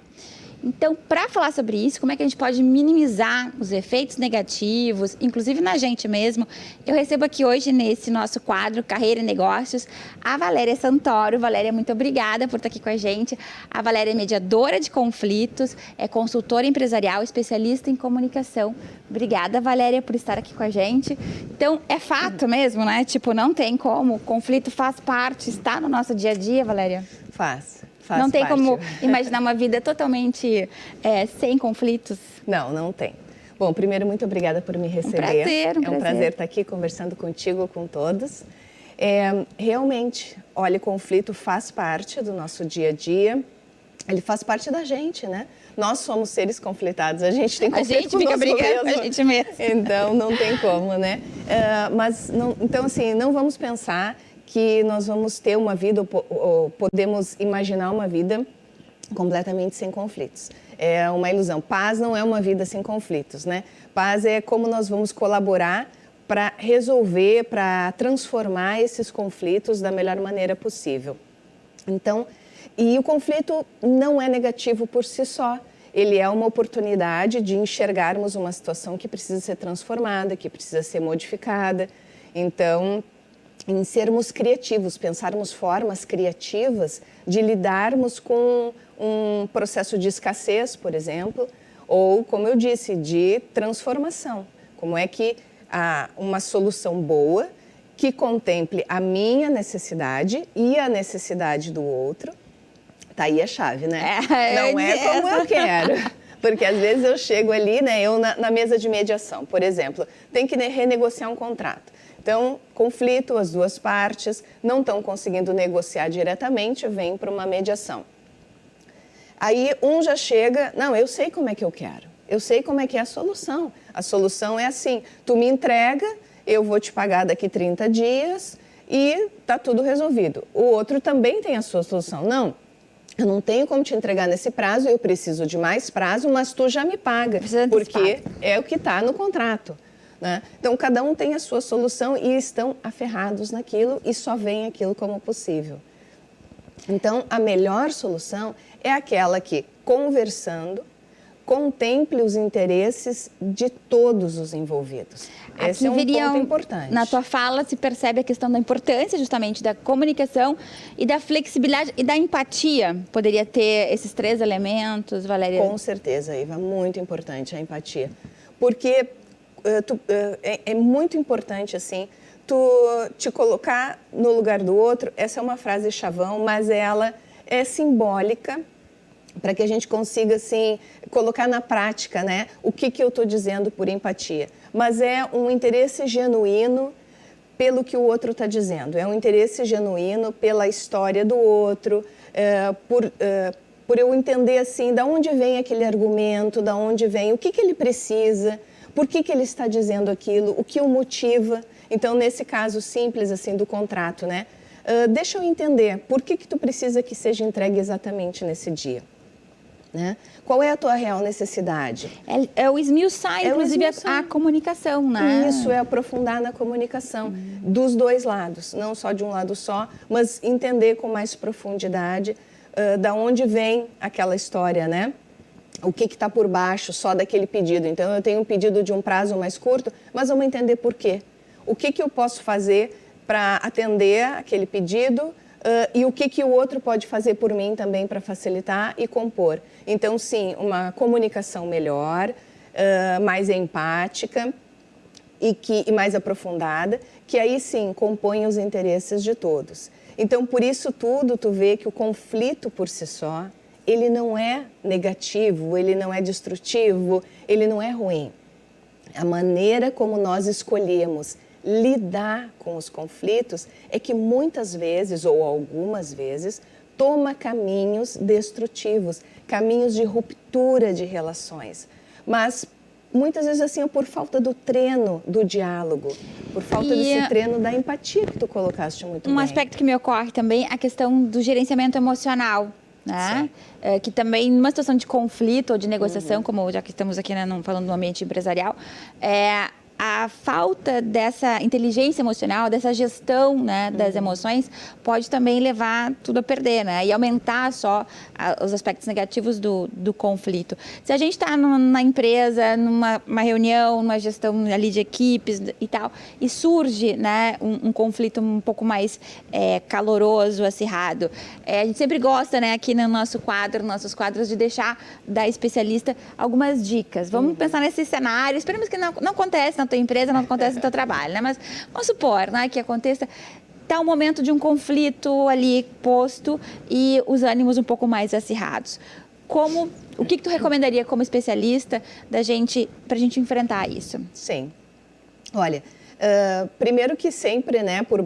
Speaker 1: Então, para falar sobre isso, como é que a gente pode minimizar os efeitos negativos, inclusive na gente mesmo, eu recebo aqui hoje nesse nosso quadro Carreira e Negócios a Valéria Santoro. Valéria, muito obrigada por estar aqui com a gente. A Valéria é mediadora de conflitos, é consultora empresarial, especialista em comunicação. Obrigada, Valéria, por estar aqui com a gente. Então, é fato mesmo, né? Tipo, não tem como, o conflito faz parte, está no nosso dia a dia, Valéria?
Speaker 7: Faz
Speaker 1: não tem
Speaker 7: parte.
Speaker 1: como imaginar uma vida totalmente sem conflitos?
Speaker 7: Não tem. Bom, primeiro, muito obrigada por me receber.
Speaker 1: Um prazer.
Speaker 7: É um prazer estar aqui conversando contigo, com todos. Realmente, olha, o conflito faz parte do nosso dia a dia. Ele faz parte da gente, né? Nós somos seres conflitados, a gente tem conflito
Speaker 1: conosco mesmo.
Speaker 7: a gente mesmo. Então, não tem como, né? Então, assim, não vamos pensar que nós vamos ter uma vida, ou podemos imaginar uma vida completamente sem conflitos. É uma ilusão. Paz não é uma vida sem conflitos, né? Paz é como nós vamos colaborar para resolver, para transformar esses conflitos da melhor maneira possível. Então, e o conflito não é negativo por si só. Ele é uma oportunidade de enxergarmos uma situação que precisa ser transformada, que precisa ser modificada. Então, em sermos criativos, pensarmos formas criativas de lidarmos com um processo de escassez, por exemplo, ou, como eu disse, de transformação. Como é que uma solução boa que contemple a minha necessidade e a necessidade do outro, tá aí a chave, né? Não é como eu quero. Porque às vezes eu chego ali, né, eu na mesa de mediação, por exemplo, tem que renegociar um contrato. Então, conflito, as duas partes não estão conseguindo negociar diretamente, vem para uma mediação. Aí um já chega, não, eu sei como é que eu quero, eu sei como é que é a solução. A solução é assim, tu me entrega, eu vou te pagar daqui 30 dias e tá tudo resolvido. O outro também tem a sua solução. Não, eu não tenho como te entregar nesse prazo, eu preciso de mais prazo, mas tu já me paga, porque é o que está no contrato. Né? Então, cada um tem a sua solução e estão aferrados naquilo e só veem aquilo como possível. Então, a melhor solução é aquela que, conversando, contemple os interesses de todos os envolvidos. Esse é um ponto importante.
Speaker 1: Na tua fala se percebe a questão da importância justamente da comunicação e da flexibilidade e da empatia. Poderia ter esses 3 elementos, Valéria?
Speaker 7: Com certeza, Iva, muito importante a empatia. Porque é muito importante, assim, tu te colocar no lugar do outro. Essa é uma frase chavão, mas ela é simbólica para que a gente consiga, assim, colocar na prática, né, o que eu estou dizendo por empatia. Mas é um interesse genuíno pelo que o outro está dizendo. É um interesse genuíno pela história do outro, por eu entender, assim, de onde vem aquele argumento, de onde vem, o que ele precisa, por que ele está dizendo aquilo, o que o motiva. Então, nesse caso simples, assim, do contrato, né? Deixa eu entender, por que tu precisa que seja entregue exatamente nesse dia? Né? Qual é a tua real necessidade?
Speaker 1: É o esmiuçar, inclusive, a comunicação, né?
Speaker 7: Isso, é aprofundar na comunicação dos dois lados, não só de um lado só, mas entender com mais profundidade da onde vem aquela história, né? O que está por baixo só daquele pedido. Então, eu tenho um pedido de um prazo mais curto, mas vamos entender por quê. O que eu posso fazer para atender aquele pedido e o que o outro pode fazer por mim também para facilitar e compor. Então, sim, uma comunicação melhor, mais empática e mais aprofundada, que aí sim compõe os interesses de todos. Então, por isso tudo, tu vê que o conflito por si só, ele não é negativo, ele não é destrutivo, ele não é ruim. A maneira como nós escolhemos lidar com os conflitos é que muitas vezes, ou algumas vezes, toma caminhos destrutivos, caminhos de ruptura de relações. Mas muitas vezes assim, é por falta do treino do diálogo, por falta desse treino da empatia que tu colocaste muito bem.
Speaker 1: Um aspecto que me ocorre também é a questão do gerenciamento emocional. Né? Que também, numa situação de conflito ou de negociação, como já que estamos aqui, né, falando do ambiente empresarial, a falta dessa inteligência emocional, dessa gestão, né, das emoções, pode também levar tudo a perder, né? E aumentar só os aspectos negativos do conflito. Se a gente está na empresa, numa reunião, numa gestão ali de equipes e tal, e surge, né, um conflito um pouco mais caloroso, acirrado, a gente sempre gosta, né, aqui no nossos quadros, de deixar da especialista algumas dicas. Vamos pensar nesse cenário. Esperamos que não acontece na tua empresa, não acontece no teu trabalho, né? Mas vamos supor, né, que aconteça. Está um momento de um conflito ali posto e os ânimos um pouco mais acirrados. O que tu recomendaria como especialista para a gente enfrentar isso?
Speaker 7: Sim. Olha, primeiro que sempre, né, por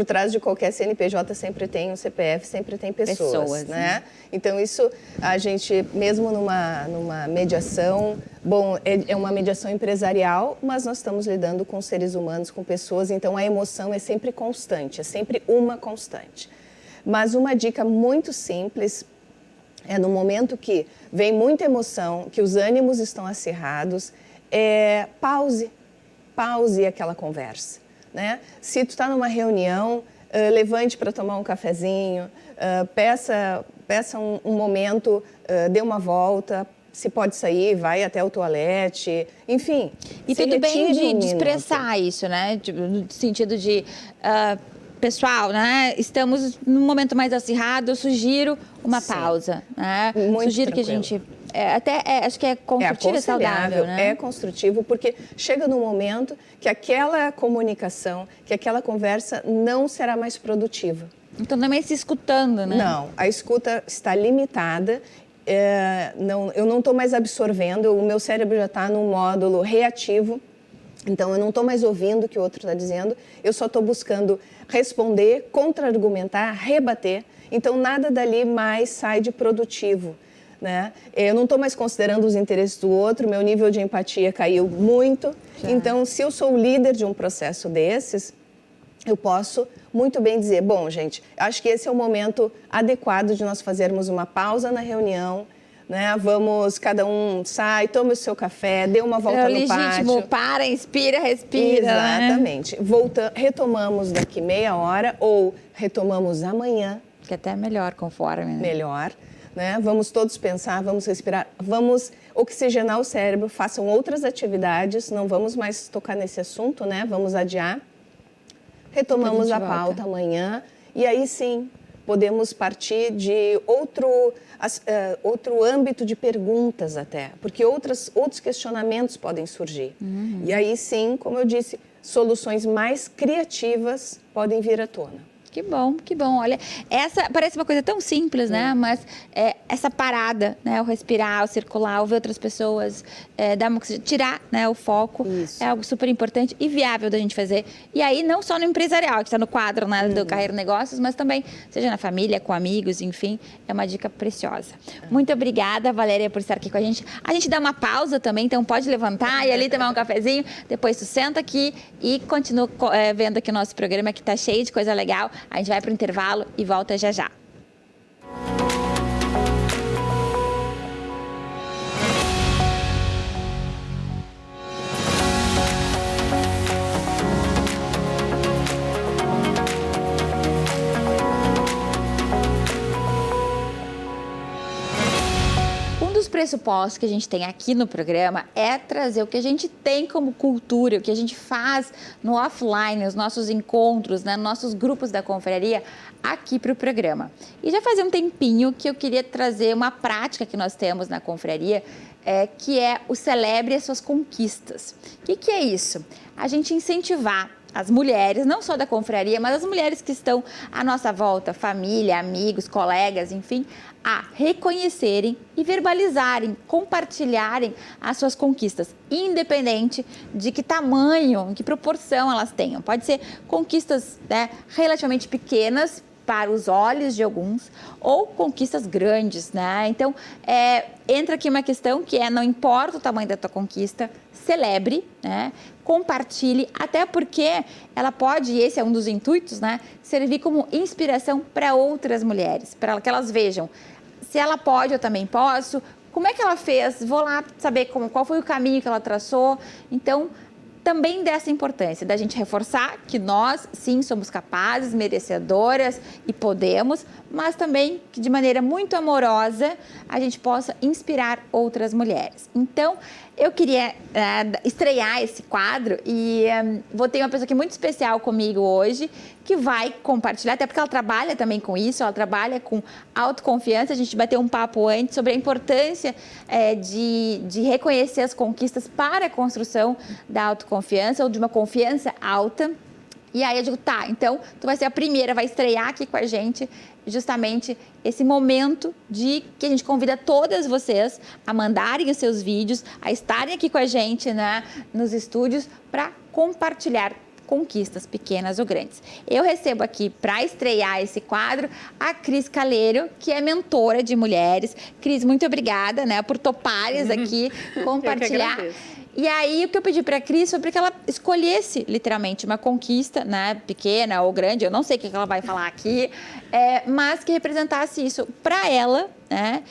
Speaker 7: trás de qualquer CNPJ sempre tem um CPF, sempre tem pessoas, né? Então isso a gente, mesmo numa mediação, bom, é uma mediação empresarial, mas nós estamos lidando com seres humanos, com pessoas, então a emoção é sempre constante, é sempre uma constante. Mas uma dica muito simples é no momento que vem muita emoção, que os ânimos estão acirrados, pause aquela conversa, né? Se tu está numa reunião, levante para tomar um cafezinho, peça um momento, dê uma volta, se pode sair, vai até o toalete, enfim.
Speaker 1: E tudo bem de expressar isso, né? No sentido de... pessoal, né? Estamos num momento mais acirrado, eu sugiro uma pausa, né?
Speaker 7: Muito
Speaker 1: sugiro
Speaker 7: tranquilo.
Speaker 1: Que a gente... acho que é construtivo e saudável, né?
Speaker 7: É construtivo, porque chega num momento que aquela comunicação, que aquela conversa não será mais produtiva.
Speaker 1: Então também se escutando, né?
Speaker 7: Não, a escuta está limitada, eu não estou mais absorvendo, o meu cérebro já está num módulo reativo, então eu não estou mais ouvindo o que o outro está dizendo, eu só estou buscando responder, contra-argumentar, rebater, então nada dali mais sai de produtivo. Né? Eu não estou mais considerando os interesses do outro, meu nível de empatia caiu muito. Então, se eu sou o líder de um processo desses, eu posso muito bem dizer, bom, gente, acho que esse é o momento adequado de nós fazermos uma pausa na reunião, né? Vamos, cada um sai, toma o seu café, dê uma volta no pátio.
Speaker 1: Para, inspira, respira.
Speaker 7: Exatamente. Né? Retomamos daqui meia hora ou retomamos amanhã.
Speaker 1: Que até é melhor, conforme. Né?
Speaker 7: Melhor. Né? Vamos todos pensar, vamos respirar, vamos oxigenar o cérebro, façam outras atividades, não vamos mais tocar nesse assunto, né? Vamos adiar. Retomamos a pauta amanhã e aí sim podemos partir de outro âmbito de perguntas até, porque outros questionamentos podem surgir. E aí sim, como eu disse, soluções mais criativas podem vir à tona.
Speaker 1: Que bom, que bom. Olha, essa parece uma coisa tão simples, né? Mas essa parada, né? O respirar, o circular, ouvir outras pessoas, tirar, né, o foco, é algo super importante e viável da gente fazer. E aí, não só no empresarial, que está no quadro, né, do Carreira Negócios, mas também, seja na família, com amigos, enfim, é uma dica preciosa. Muito obrigada, Valéria, por estar aqui com a gente. A gente dá uma pausa também, então pode levantar e ali tomar um cafezinho. Depois tu senta aqui e continua vendo aqui o nosso programa, que está cheio de coisa legal. A gente vai para o intervalo e volta já já. Pressupostos que a gente tem aqui no programa é trazer o que a gente tem como cultura, o que a gente faz no offline, os nossos encontros, né, nossos grupos da confraria aqui para o programa. E já fazia um tempinho que eu queria trazer uma prática que nós temos na confraria, que é o celebre as suas conquistas. O que é isso? A gente incentivar as mulheres, não só da confraria, mas as mulheres que estão à nossa volta, família, amigos, colegas, enfim, a reconhecerem e verbalizarem, compartilharem as suas conquistas, independente de que tamanho, que proporção elas tenham. Pode ser conquistas, né, relativamente pequenas para os olhos de alguns, ou conquistas grandes, né? Então, entra aqui uma questão que não importa o tamanho da tua conquista, celebre, né? Compartilhe, até porque ela pode, e esse é um dos intuitos, né? Servir como inspiração para outras mulheres, para que elas vejam, se ela pode, eu também posso, como é que ela fez, vou lá saber qual foi o caminho que ela traçou. Então, também dessa importância da gente reforçar que nós, sim, somos capazes, merecedoras e podemos, mas também que de maneira muito amorosa a gente possa inspirar outras mulheres. Então, eu queria estrear esse quadro e vou ter uma pessoa aqui muito especial comigo hoje, que vai compartilhar, até porque ela trabalha também com isso, ela trabalha com autoconfiança. A gente bateu um papo antes sobre a importância de reconhecer as conquistas para a construção da autoconfiança ou de uma confiança alta. E aí eu digo, tá, então tu vai ser a primeira, vai estrear aqui com a gente justamente esse momento de que a gente convida todas vocês a mandarem os seus vídeos, a estarem aqui com a gente, né, nos estúdios para compartilhar conquistas pequenas ou grandes. Eu recebo aqui para estrear esse quadro a Cris Caleiro, que é mentora de mulheres. Cris, muito obrigada, né, por topares aqui compartilhar. E aí, o que eu pedi para a Cris foi para que ela escolhesse, literalmente, uma conquista, né, pequena ou grande, eu não sei o que ela vai falar aqui, mas que representasse isso para ela, né,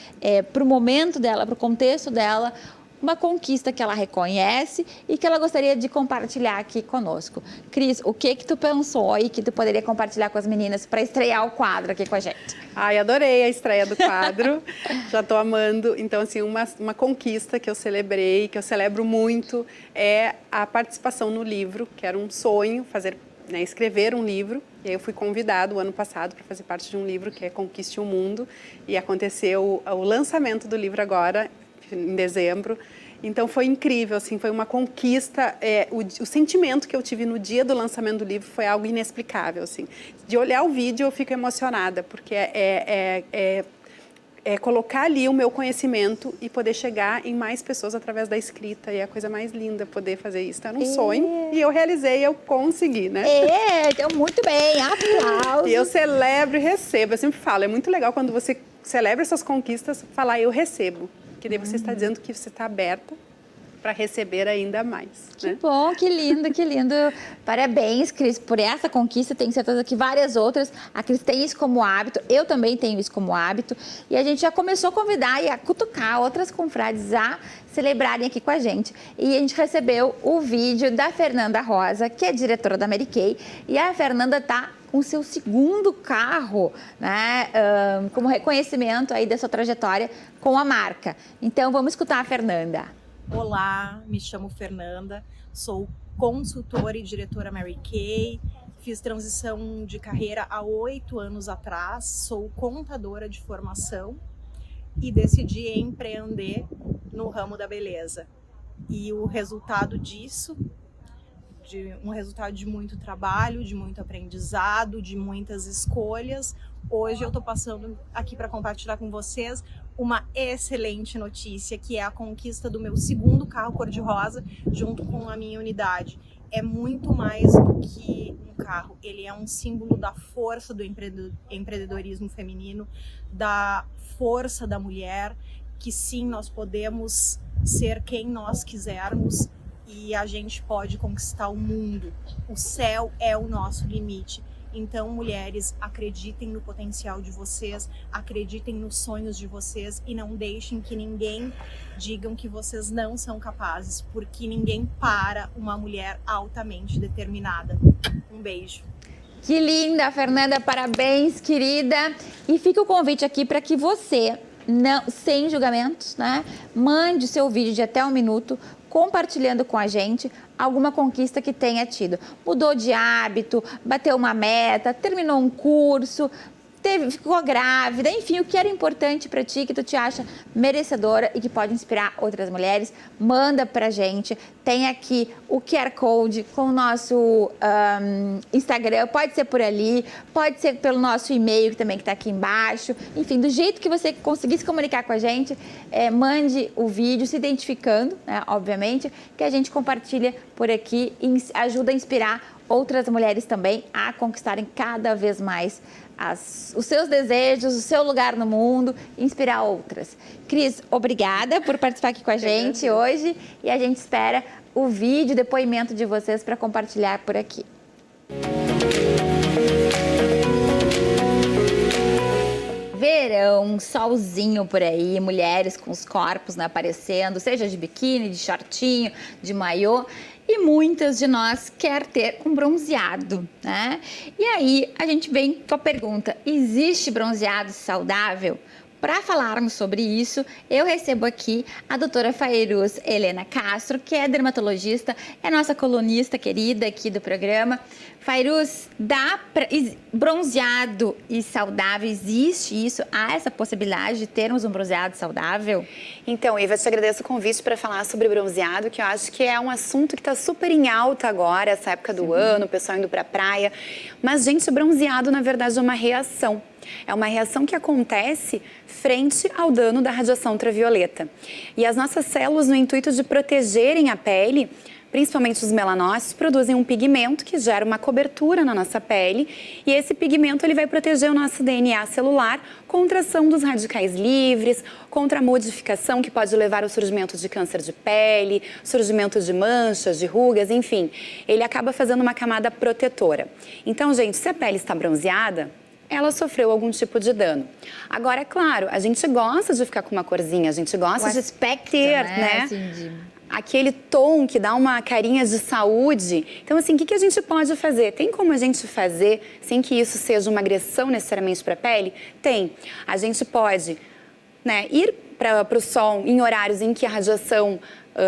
Speaker 1: para o momento dela, para o contexto dela, uma conquista que ela reconhece e que ela gostaria de compartilhar aqui conosco. Cris, o que tu pensou aí que tu poderia compartilhar com as meninas para estrear o quadro aqui com a gente?
Speaker 8: Ai, adorei a estreia do quadro, já estou amando. Então, assim, uma conquista que eu celebrei, que eu celebro muito, é a participação no livro, que era um sonho, escrever um livro. E aí eu fui convidado o ano passado para fazer parte de um livro que é Conquiste o Mundo, e aconteceu o lançamento do livro agora, em dezembro. Então foi incrível, assim, foi uma conquista. O sentimento que eu tive no dia do lançamento do livro foi algo inexplicável, assim. De olhar o vídeo eu fico emocionada, porque colocar ali o meu conhecimento e poder chegar em mais pessoas através da escrita, e é a coisa mais linda poder fazer isso. Era um sonho e eu realizei, eu consegui, né?
Speaker 1: Então muito bem, aplausos.
Speaker 8: E eu celebro e recebo, eu sempre falo, é muito legal quando você celebra essas conquistas, falar eu recebo. Que daí você está dizendo que você está aberta para receber ainda mais.
Speaker 1: Que bom, que lindo, que lindo. Parabéns, Cris, por essa conquista. Tenho certeza que várias outras. A Cris tem isso como hábito, eu também tenho isso como hábito. E a gente já começou a convidar e a cutucar outras confrades a celebrarem aqui com a gente. E a gente recebeu o vídeo da Fernanda Rosa, que é diretora da Mary Kay. E a Fernanda está com seu segundo carro, né, como reconhecimento aí da sua trajetória com a marca. Então, vamos escutar a Fernanda.
Speaker 9: Olá, me chamo Fernanda, sou consultora e diretora Mary Kay, fiz transição de carreira há 8 anos atrás, sou contadora de formação e decidi empreender no ramo da beleza. E o resultado disso, um resultado de muito trabalho, de muito aprendizado, de muitas escolhas. Hoje eu estou passando aqui para compartilhar com vocês uma excelente notícia, que é a conquista do meu segundo carro cor-de-rosa junto com a minha unidade. É muito mais do que um carro, ele é um símbolo da força do empreendedorismo feminino, da força da mulher, que sim, nós podemos ser quem nós quisermos, e a gente pode conquistar o mundo. O céu é o nosso limite. Então, mulheres, acreditem no potencial de vocês, acreditem nos sonhos de vocês e não deixem que ninguém digam que vocês não são capazes, porque ninguém para uma mulher altamente determinada. Um beijo.
Speaker 1: Que linda, Fernanda, parabéns, querida. E fica o convite aqui para que você, sem julgamentos, né, mande o seu vídeo de até 1 minuto, compartilhando com a gente alguma conquista que tenha tido. Mudou de hábito, bateu uma meta, terminou um curso, ficou grávida, enfim, o que era importante para ti, que tu te acha merecedora e que pode inspirar outras mulheres, manda pra gente. Tem aqui o QR Code com o nosso Instagram, pode ser por ali, pode ser pelo nosso e-mail, que também está aqui embaixo. Enfim, do jeito que você conseguir se comunicar com a gente, mande o vídeo se identificando, né, obviamente, que a gente compartilha por aqui e ajuda a inspirar outras mulheres também a conquistarem cada vez mais os seus desejos, o seu lugar no mundo, inspirar outras. Cris, obrigada por participar aqui com a gente hoje e a gente espera o vídeo, depoimento de vocês para compartilhar por aqui. Verão, solzinho por aí, mulheres com os corpos, né, aparecendo, seja de biquíni, de shortinho, de maiô. e muitas de nós quer ter um bronzeado, né? E aí a gente vem com a pergunta: existe bronzeado saudável? Para falarmos sobre isso, eu recebo aqui a doutora Fairuz Helena Castro, que é dermatologista, é nossa colunista querida aqui do programa. Fairuz, bronzeado e saudável, existe isso? Há essa possibilidade de termos um bronzeado saudável?
Speaker 10: Então, Iva, eu te agradeço o convite para falar sobre bronzeado, que eu acho que é um assunto que está super em alta agora, essa época do ano, o pessoal indo para a praia. Mas, gente, bronzeado, na verdade, é uma reação. É uma reação que acontece frente ao dano da radiação ultravioleta. E as nossas células, no intuito de protegerem a pele, principalmente os melanócitos, produzem um pigmento que gera uma cobertura na nossa pele, e esse pigmento ele vai proteger o nosso DNA celular contra a ação dos radicais livres, contra a modificação que pode levar ao surgimento de câncer de pele, surgimento de manchas, de rugas, enfim. Ele acaba fazendo uma camada protetora. Então, gente, se a pele está bronzeada, ela sofreu algum tipo de dano. Agora, é claro, a gente gosta de ficar com uma corzinha, a gente gosta de ter, né? Assim, aquele tom que dá uma carinha de saúde. Então, assim, o que a gente pode fazer? Tem como a gente fazer sem que isso seja uma agressão necessariamente para a pele? Tem. A gente pode, né, ir para o sol em horários em que a radiação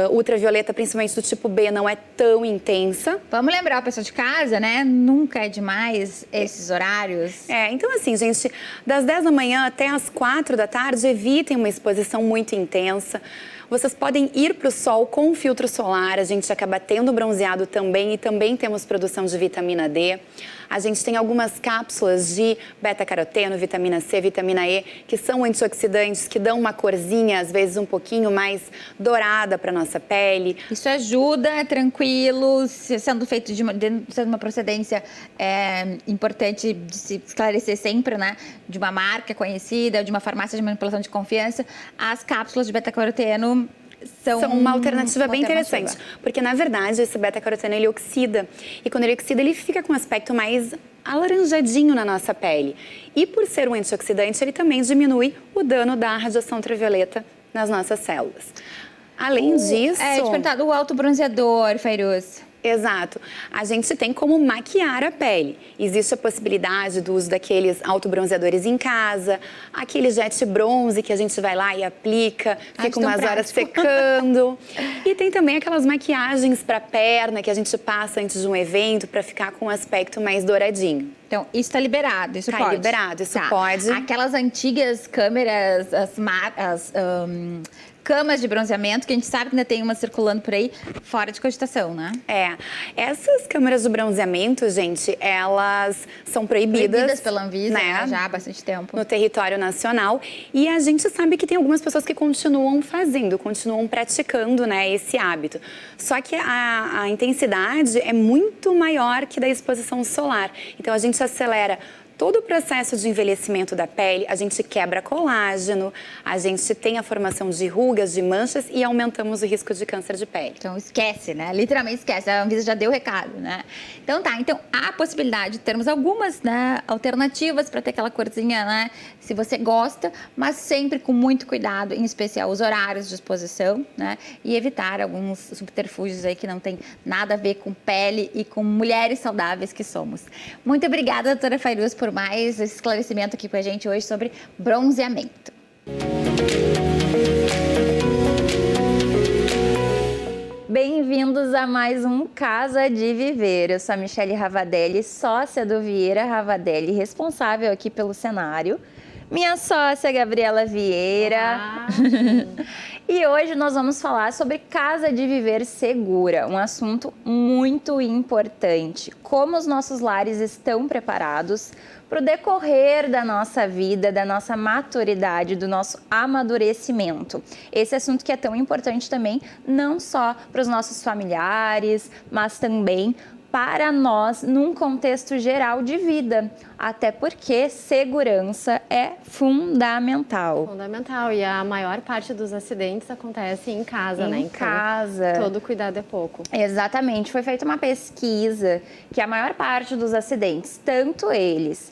Speaker 10: ultravioleta, principalmente do tipo B, não é tão intensa.
Speaker 1: Vamos lembrar a pessoa de casa, né? Nunca é demais esses horários.
Speaker 10: Então assim, gente, das 10 da manhã até as 4 da tarde, evitem uma exposição muito intensa. Vocês podem ir para o sol com filtro solar, a gente acaba tendo bronzeado também e também temos produção de vitamina D. A gente tem algumas cápsulas de beta-caroteno, vitamina C, vitamina E, que são antioxidantes, que dão uma corzinha, às vezes um pouquinho mais dourada para nossa pele.
Speaker 1: Isso ajuda, é tranquilo, sendo feito sendo uma procedência importante de se esclarecer sempre, né? De uma marca conhecida, de uma farmácia de manipulação de confiança. As cápsulas de beta-caroteno são
Speaker 10: uma alternativa bem interessante, porque na verdade esse beta-caroteno ele oxida, e quando ele oxida ele fica com um aspecto mais alaranjadinho na nossa pele, e por ser um antioxidante ele também diminui o dano da radiação ultravioleta nas nossas células. Além disso...
Speaker 1: te perguntar, o autobronzeador, Fairuz.
Speaker 10: Exato. A gente tem como maquiar a pele. Existe a possibilidade do uso daqueles autobronzeadores em casa, aquele jet bronze que a gente vai lá e aplica, fica umas horas secando. E tem também aquelas maquiagens para perna que a gente passa antes de um evento para ficar com um aspecto mais douradinho.
Speaker 1: Então, isso está liberado, isso pode?
Speaker 10: Está liberado, isso pode.
Speaker 1: Aquelas antigas câmeras, camas de bronzeamento, que a gente sabe que ainda tem uma circulando por aí, fora de cogitação, né?
Speaker 10: Essas câmeras de bronzeamento, gente, elas são proibidas
Speaker 1: pela Anvisa,
Speaker 10: né?
Speaker 1: Já há bastante tempo.
Speaker 10: No território nacional. E a gente sabe que tem algumas pessoas que continuam fazendo, continuam praticando, né, esse hábito. Só que a intensidade é muito maior que da exposição solar. Então, a gente acelera todo o processo de envelhecimento da pele, a gente quebra colágeno, a gente tem a formação de rugas, de manchas e aumentamos o risco de câncer de pele.
Speaker 1: Então esquece, né? Literalmente esquece. A Anvisa já deu o recado, né? Então há a possibilidade de termos algumas, né, alternativas para ter aquela corzinha, né? Se você gosta, mas sempre com muito cuidado, em especial os horários de exposição, né? E evitar alguns subterfúgios aí que não tem nada a ver com pele e com mulheres saudáveis que somos. Muito obrigada, doutora Fairuz, por mais esse esclarecimento aqui com a gente hoje sobre bronzeamento. Bem-vindos a mais um Casa de Viver. Eu sou a Michele Ravadelli, sócia do Vieira Ravadelli, responsável aqui pelo cenário. Minha sócia, Gabriela Vieira. E hoje nós vamos falar sobre Casa de Viver Segura, um assunto muito importante. Como os nossos lares estão preparados para o decorrer da nossa vida, da nossa maturidade, do nosso amadurecimento. Esse assunto que é tão importante também, não só para os nossos familiares, mas também para nós num contexto geral de vida, até porque segurança é fundamental.
Speaker 11: Fundamental, e a maior parte dos acidentes acontece em casa, né?
Speaker 1: Em casa.
Speaker 11: Todo cuidado é pouco.
Speaker 1: Exatamente, foi feita uma pesquisa que a maior parte dos acidentes, tanto eles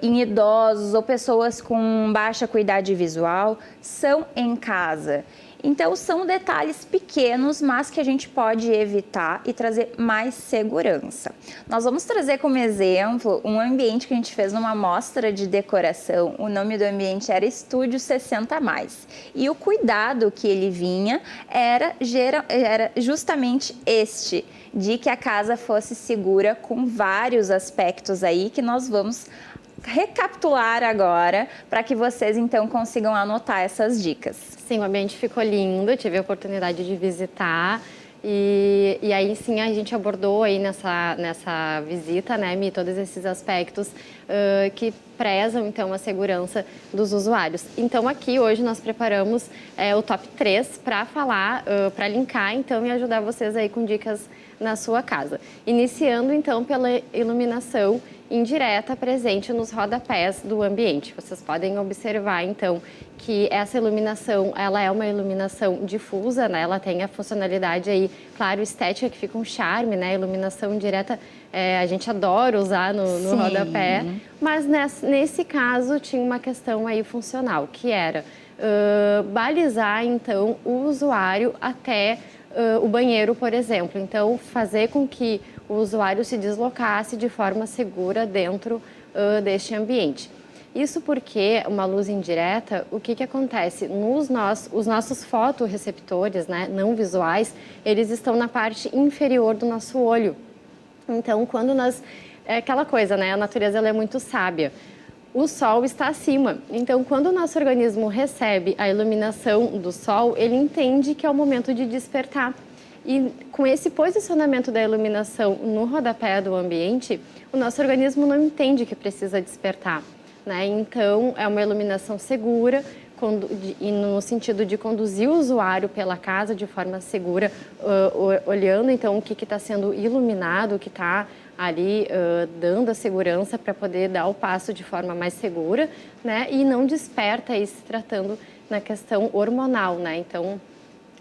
Speaker 1: em idosos ou pessoas com baixa acuidade visual, são em casa. Então, são detalhes pequenos, mas que a gente pode evitar e trazer mais segurança. Nós vamos trazer como exemplo um ambiente que a gente fez numa mostra de decoração. O nome do ambiente era Estúdio 60+. E o cuidado que ele vinha era justamente este, de que a casa fosse segura, com vários aspectos aí que nós vamos recapitular agora, para que vocês então consigam anotar essas dicas.
Speaker 11: Sim, o ambiente ficou lindo, tive a oportunidade de visitar e aí sim a gente abordou aí nessa visita, né, Mi, todos esses aspectos que prezam então a segurança dos usuários. Então aqui hoje nós preparamos o top 3 para falar, para linkar então e ajudar vocês aí com dicas na sua casa. Iniciando então pela iluminação indireta presente nos rodapés do ambiente. Vocês podem observar então que essa iluminação, ela é uma iluminação difusa, né? Ela tem a funcionalidade aí, claro, estética, que fica um charme, né? Iluminação indireta, a gente adora usar no rodapé, mas nesse caso tinha uma questão aí funcional, que era balizar então o usuário até o banheiro, por exemplo. Então, fazer com que o usuário se deslocasse de forma segura dentro deste ambiente. Isso porque uma luz indireta, o que acontece? Os nossos fotorreceptores, né, não visuais, eles estão na parte inferior do nosso olho. Então, quando nós... É aquela coisa, né? A natureza ela é muito sábia. O sol está acima. Então, quando o nosso organismo recebe a iluminação do sol, ele entende que é o momento de despertar. E com esse posicionamento da iluminação no rodapé do ambiente, o nosso organismo não entende que precisa despertar, né? Então, é uma iluminação segura, e no sentido de conduzir o usuário pela casa de forma segura, olhando então o que está sendo iluminado, o que está ali dando a segurança para poder dar o passo de forma mais segura, né? E não desperta aí se tratando na questão hormonal, né? Então,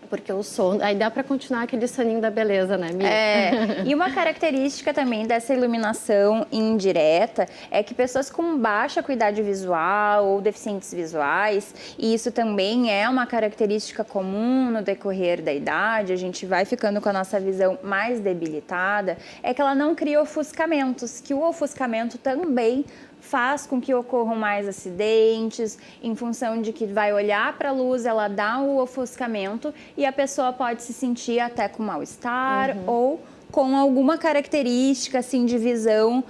Speaker 11: porque o sono... Aí dá para continuar aquele soninho da beleza, né, Mia?
Speaker 1: E uma característica também dessa iluminação indireta é que pessoas com baixa acuidade visual ou deficientes visuais, e isso também é uma característica comum no decorrer da idade, a gente vai ficando com a nossa visão mais debilitada, é que ela não cria ofuscamentos, que o ofuscamento também faz com que ocorram mais acidentes, em função de que vai olhar para a luz, ela dá o ofuscamento e a pessoa pode se sentir até com mal-estar ou com alguma característica assim de visão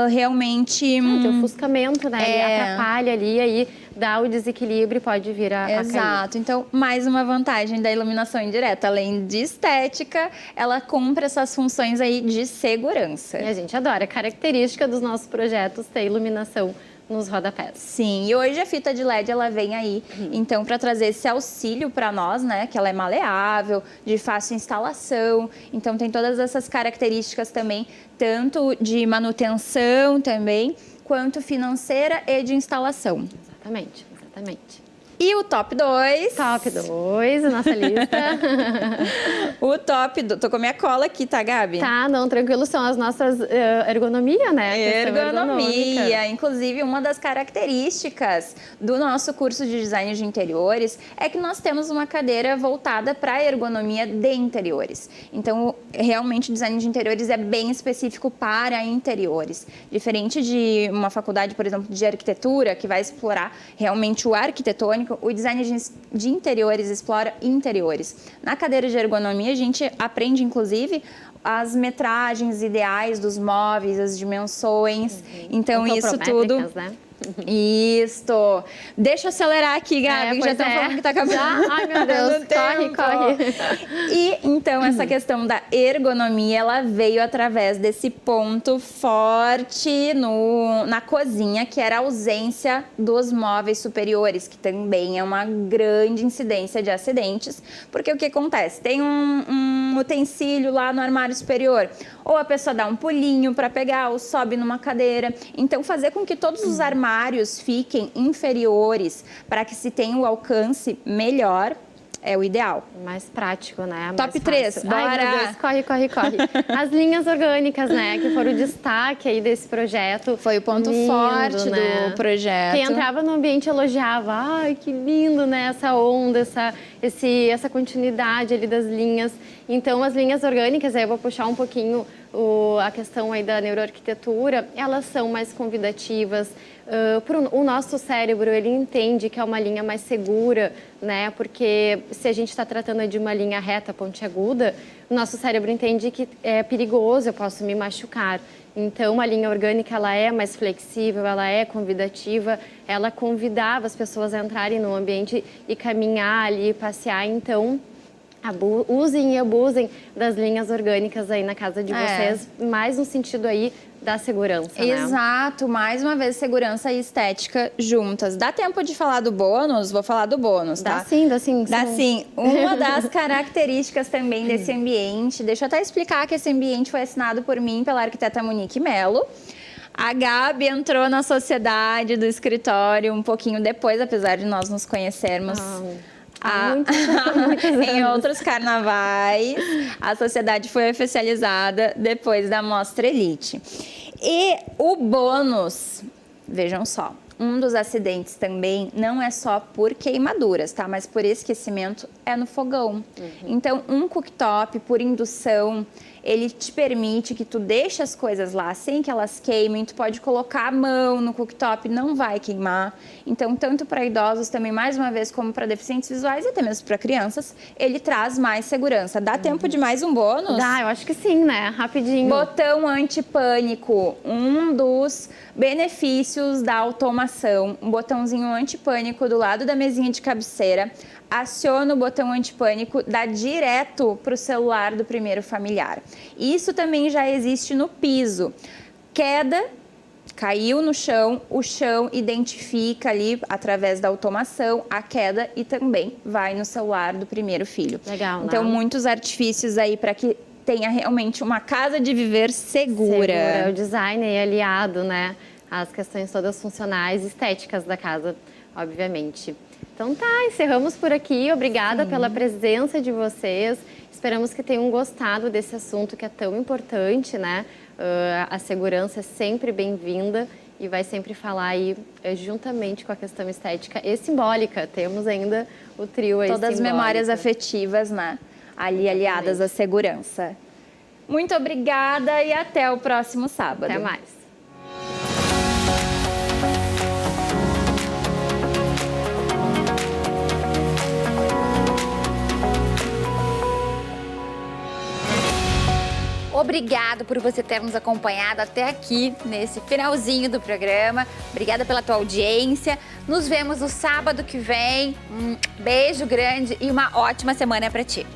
Speaker 1: realmente...
Speaker 11: de ofuscamento, né? Ele atrapalha ali, aí dá o desequilíbrio e pode vir a cair.
Speaker 1: Exato. Então, mais uma vantagem da iluminação indireta. Além de estética, ela cumpre essas funções aí de segurança.
Speaker 11: E a gente adora. Característica dos nossos projetos ter iluminação nos rodapés.
Speaker 1: Sim, e hoje a fita de LED ela vem aí, então, para trazer esse auxílio para nós, né, que ela é maleável, de fácil instalação, então tem todas essas características também, tanto de manutenção também, quanto financeira e de instalação.
Speaker 11: Exatamente, exatamente.
Speaker 1: E o top 2?
Speaker 11: Top 2, nossa lista.
Speaker 1: O top 2. Tô com a minha cola aqui, tá, Gabi?
Speaker 11: Tá, não, tranquilo. São as nossas ergonomia, né?
Speaker 1: Ergonomia. Inclusive, uma das características do nosso curso de design de interiores é que nós temos uma cadeira voltada para a ergonomia de interiores. Então, realmente, o design de interiores é bem específico para interiores. Diferente de uma faculdade, por exemplo, de arquitetura, que vai explorar realmente o arquitetônico, o design de interiores explora interiores. Na cadeira de ergonomia, a gente aprende, inclusive, as metragens ideais dos móveis, as dimensões. Então, isso tudo...
Speaker 11: né?
Speaker 1: Isso. Deixa eu acelerar aqui, Gabi, que já estão falando que tá acabando.
Speaker 11: Ai, meu Deus, corre.
Speaker 1: E, então, essa questão da ergonomia, ela veio através desse ponto forte na cozinha, que era a ausência dos móveis superiores, que também é uma grande incidência de acidentes, porque o que acontece? Tem um utensílio lá no armário superior, ou a pessoa dá um pulinho para pegar, ou sobe numa cadeira. Então, fazer com que todos os armários fiquem inferiores para que se tenha o alcance melhor é o ideal.
Speaker 11: Mais prático, né?
Speaker 1: Top
Speaker 11: Mais
Speaker 1: 3,
Speaker 11: fácil.
Speaker 1: bora!
Speaker 11: Ai, meu Deus, corre, corre, corre. As linhas orgânicas, né? Que foram o destaque aí desse projeto.
Speaker 1: Foi o ponto
Speaker 11: Lindo,
Speaker 1: forte
Speaker 11: né?
Speaker 1: do projeto.
Speaker 11: Quem entrava no ambiente elogiava. Ai, que lindo, né? Essa onda, essa continuidade ali das linhas. Então, as linhas orgânicas, aí eu vou puxar um pouquinho a questão aí da neuroarquitetura, elas são mais convidativas. O nosso cérebro, ele entende que é uma linha mais segura, né? Porque se a gente está tratando de uma linha reta, pontiaguda, o nosso cérebro entende que é perigoso, eu posso me machucar. Então, a linha orgânica, ela é mais flexível, ela é convidativa, ela convidava as pessoas a entrarem no ambiente e caminhar ali, passear. Então, usem e abusem das linhas orgânicas aí na casa de vocês, mais no sentido aí da segurança, né?
Speaker 1: Exato, mais uma vez segurança e estética juntas. Dá tempo de falar do bônus? Vou falar do bônus, tá?
Speaker 11: Dá sim, dá sim.
Speaker 1: Dá sim. Uma das características também desse ambiente, deixa eu até explicar que esse ambiente foi assinado por mim, pela arquiteta Monique Mello. A Gabi entrou na sociedade do escritório um pouquinho depois, apesar de nós nos conhecermos... em outros carnavais. A sociedade foi oficializada depois da Mostra Elite. E o bônus, vejam só, um dos acidentes também não é só por queimaduras, tá? Mas por esquecimento é no fogão. Então, um cooktop por indução, ele te permite que tu deixe as coisas lá sem que elas queimem. Tu pode colocar a mão no cooktop, não vai queimar. Então, tanto para idosos também, mais uma vez, como para deficientes visuais e até mesmo para crianças, ele traz mais segurança. Dá tempo de mais um bônus?
Speaker 11: Dá, eu acho que sim, né? Rapidinho.
Speaker 1: Botão antipânico, um dos benefícios da automação. Um botãozinho antipânico do lado da mesinha de cabeceira. Aciona o botão antipânico, dá direto para o celular do primeiro familiar. Isso também já existe no piso. Queda, caiu no chão, o chão identifica ali, através da automação, a queda e também vai no celular do primeiro filho.
Speaker 11: Legal,
Speaker 1: então,
Speaker 11: né?
Speaker 1: muitos artifícios aí para que tenha realmente uma casa de viver segura.
Speaker 11: O design é aliado, né? As questões todas funcionais e estéticas da casa, obviamente. Então tá, encerramos por aqui. Obrigada pela presença de vocês. Esperamos que tenham gostado desse assunto que é tão importante, né? A segurança é sempre bem-vinda e vai sempre falar aí juntamente com a questão estética e simbólica. Temos ainda o trio aí
Speaker 1: Todas as
Speaker 11: simbólico.
Speaker 1: memórias afetivas, né? Ali aliadas à segurança. Muito obrigada e até o próximo sábado.
Speaker 11: Até mais.
Speaker 1: Obrigado por você ter nos acompanhado até aqui, nesse finalzinho do programa. Obrigada pela tua audiência. Nos vemos no sábado que vem. Um beijo grande e uma ótima semana para ti.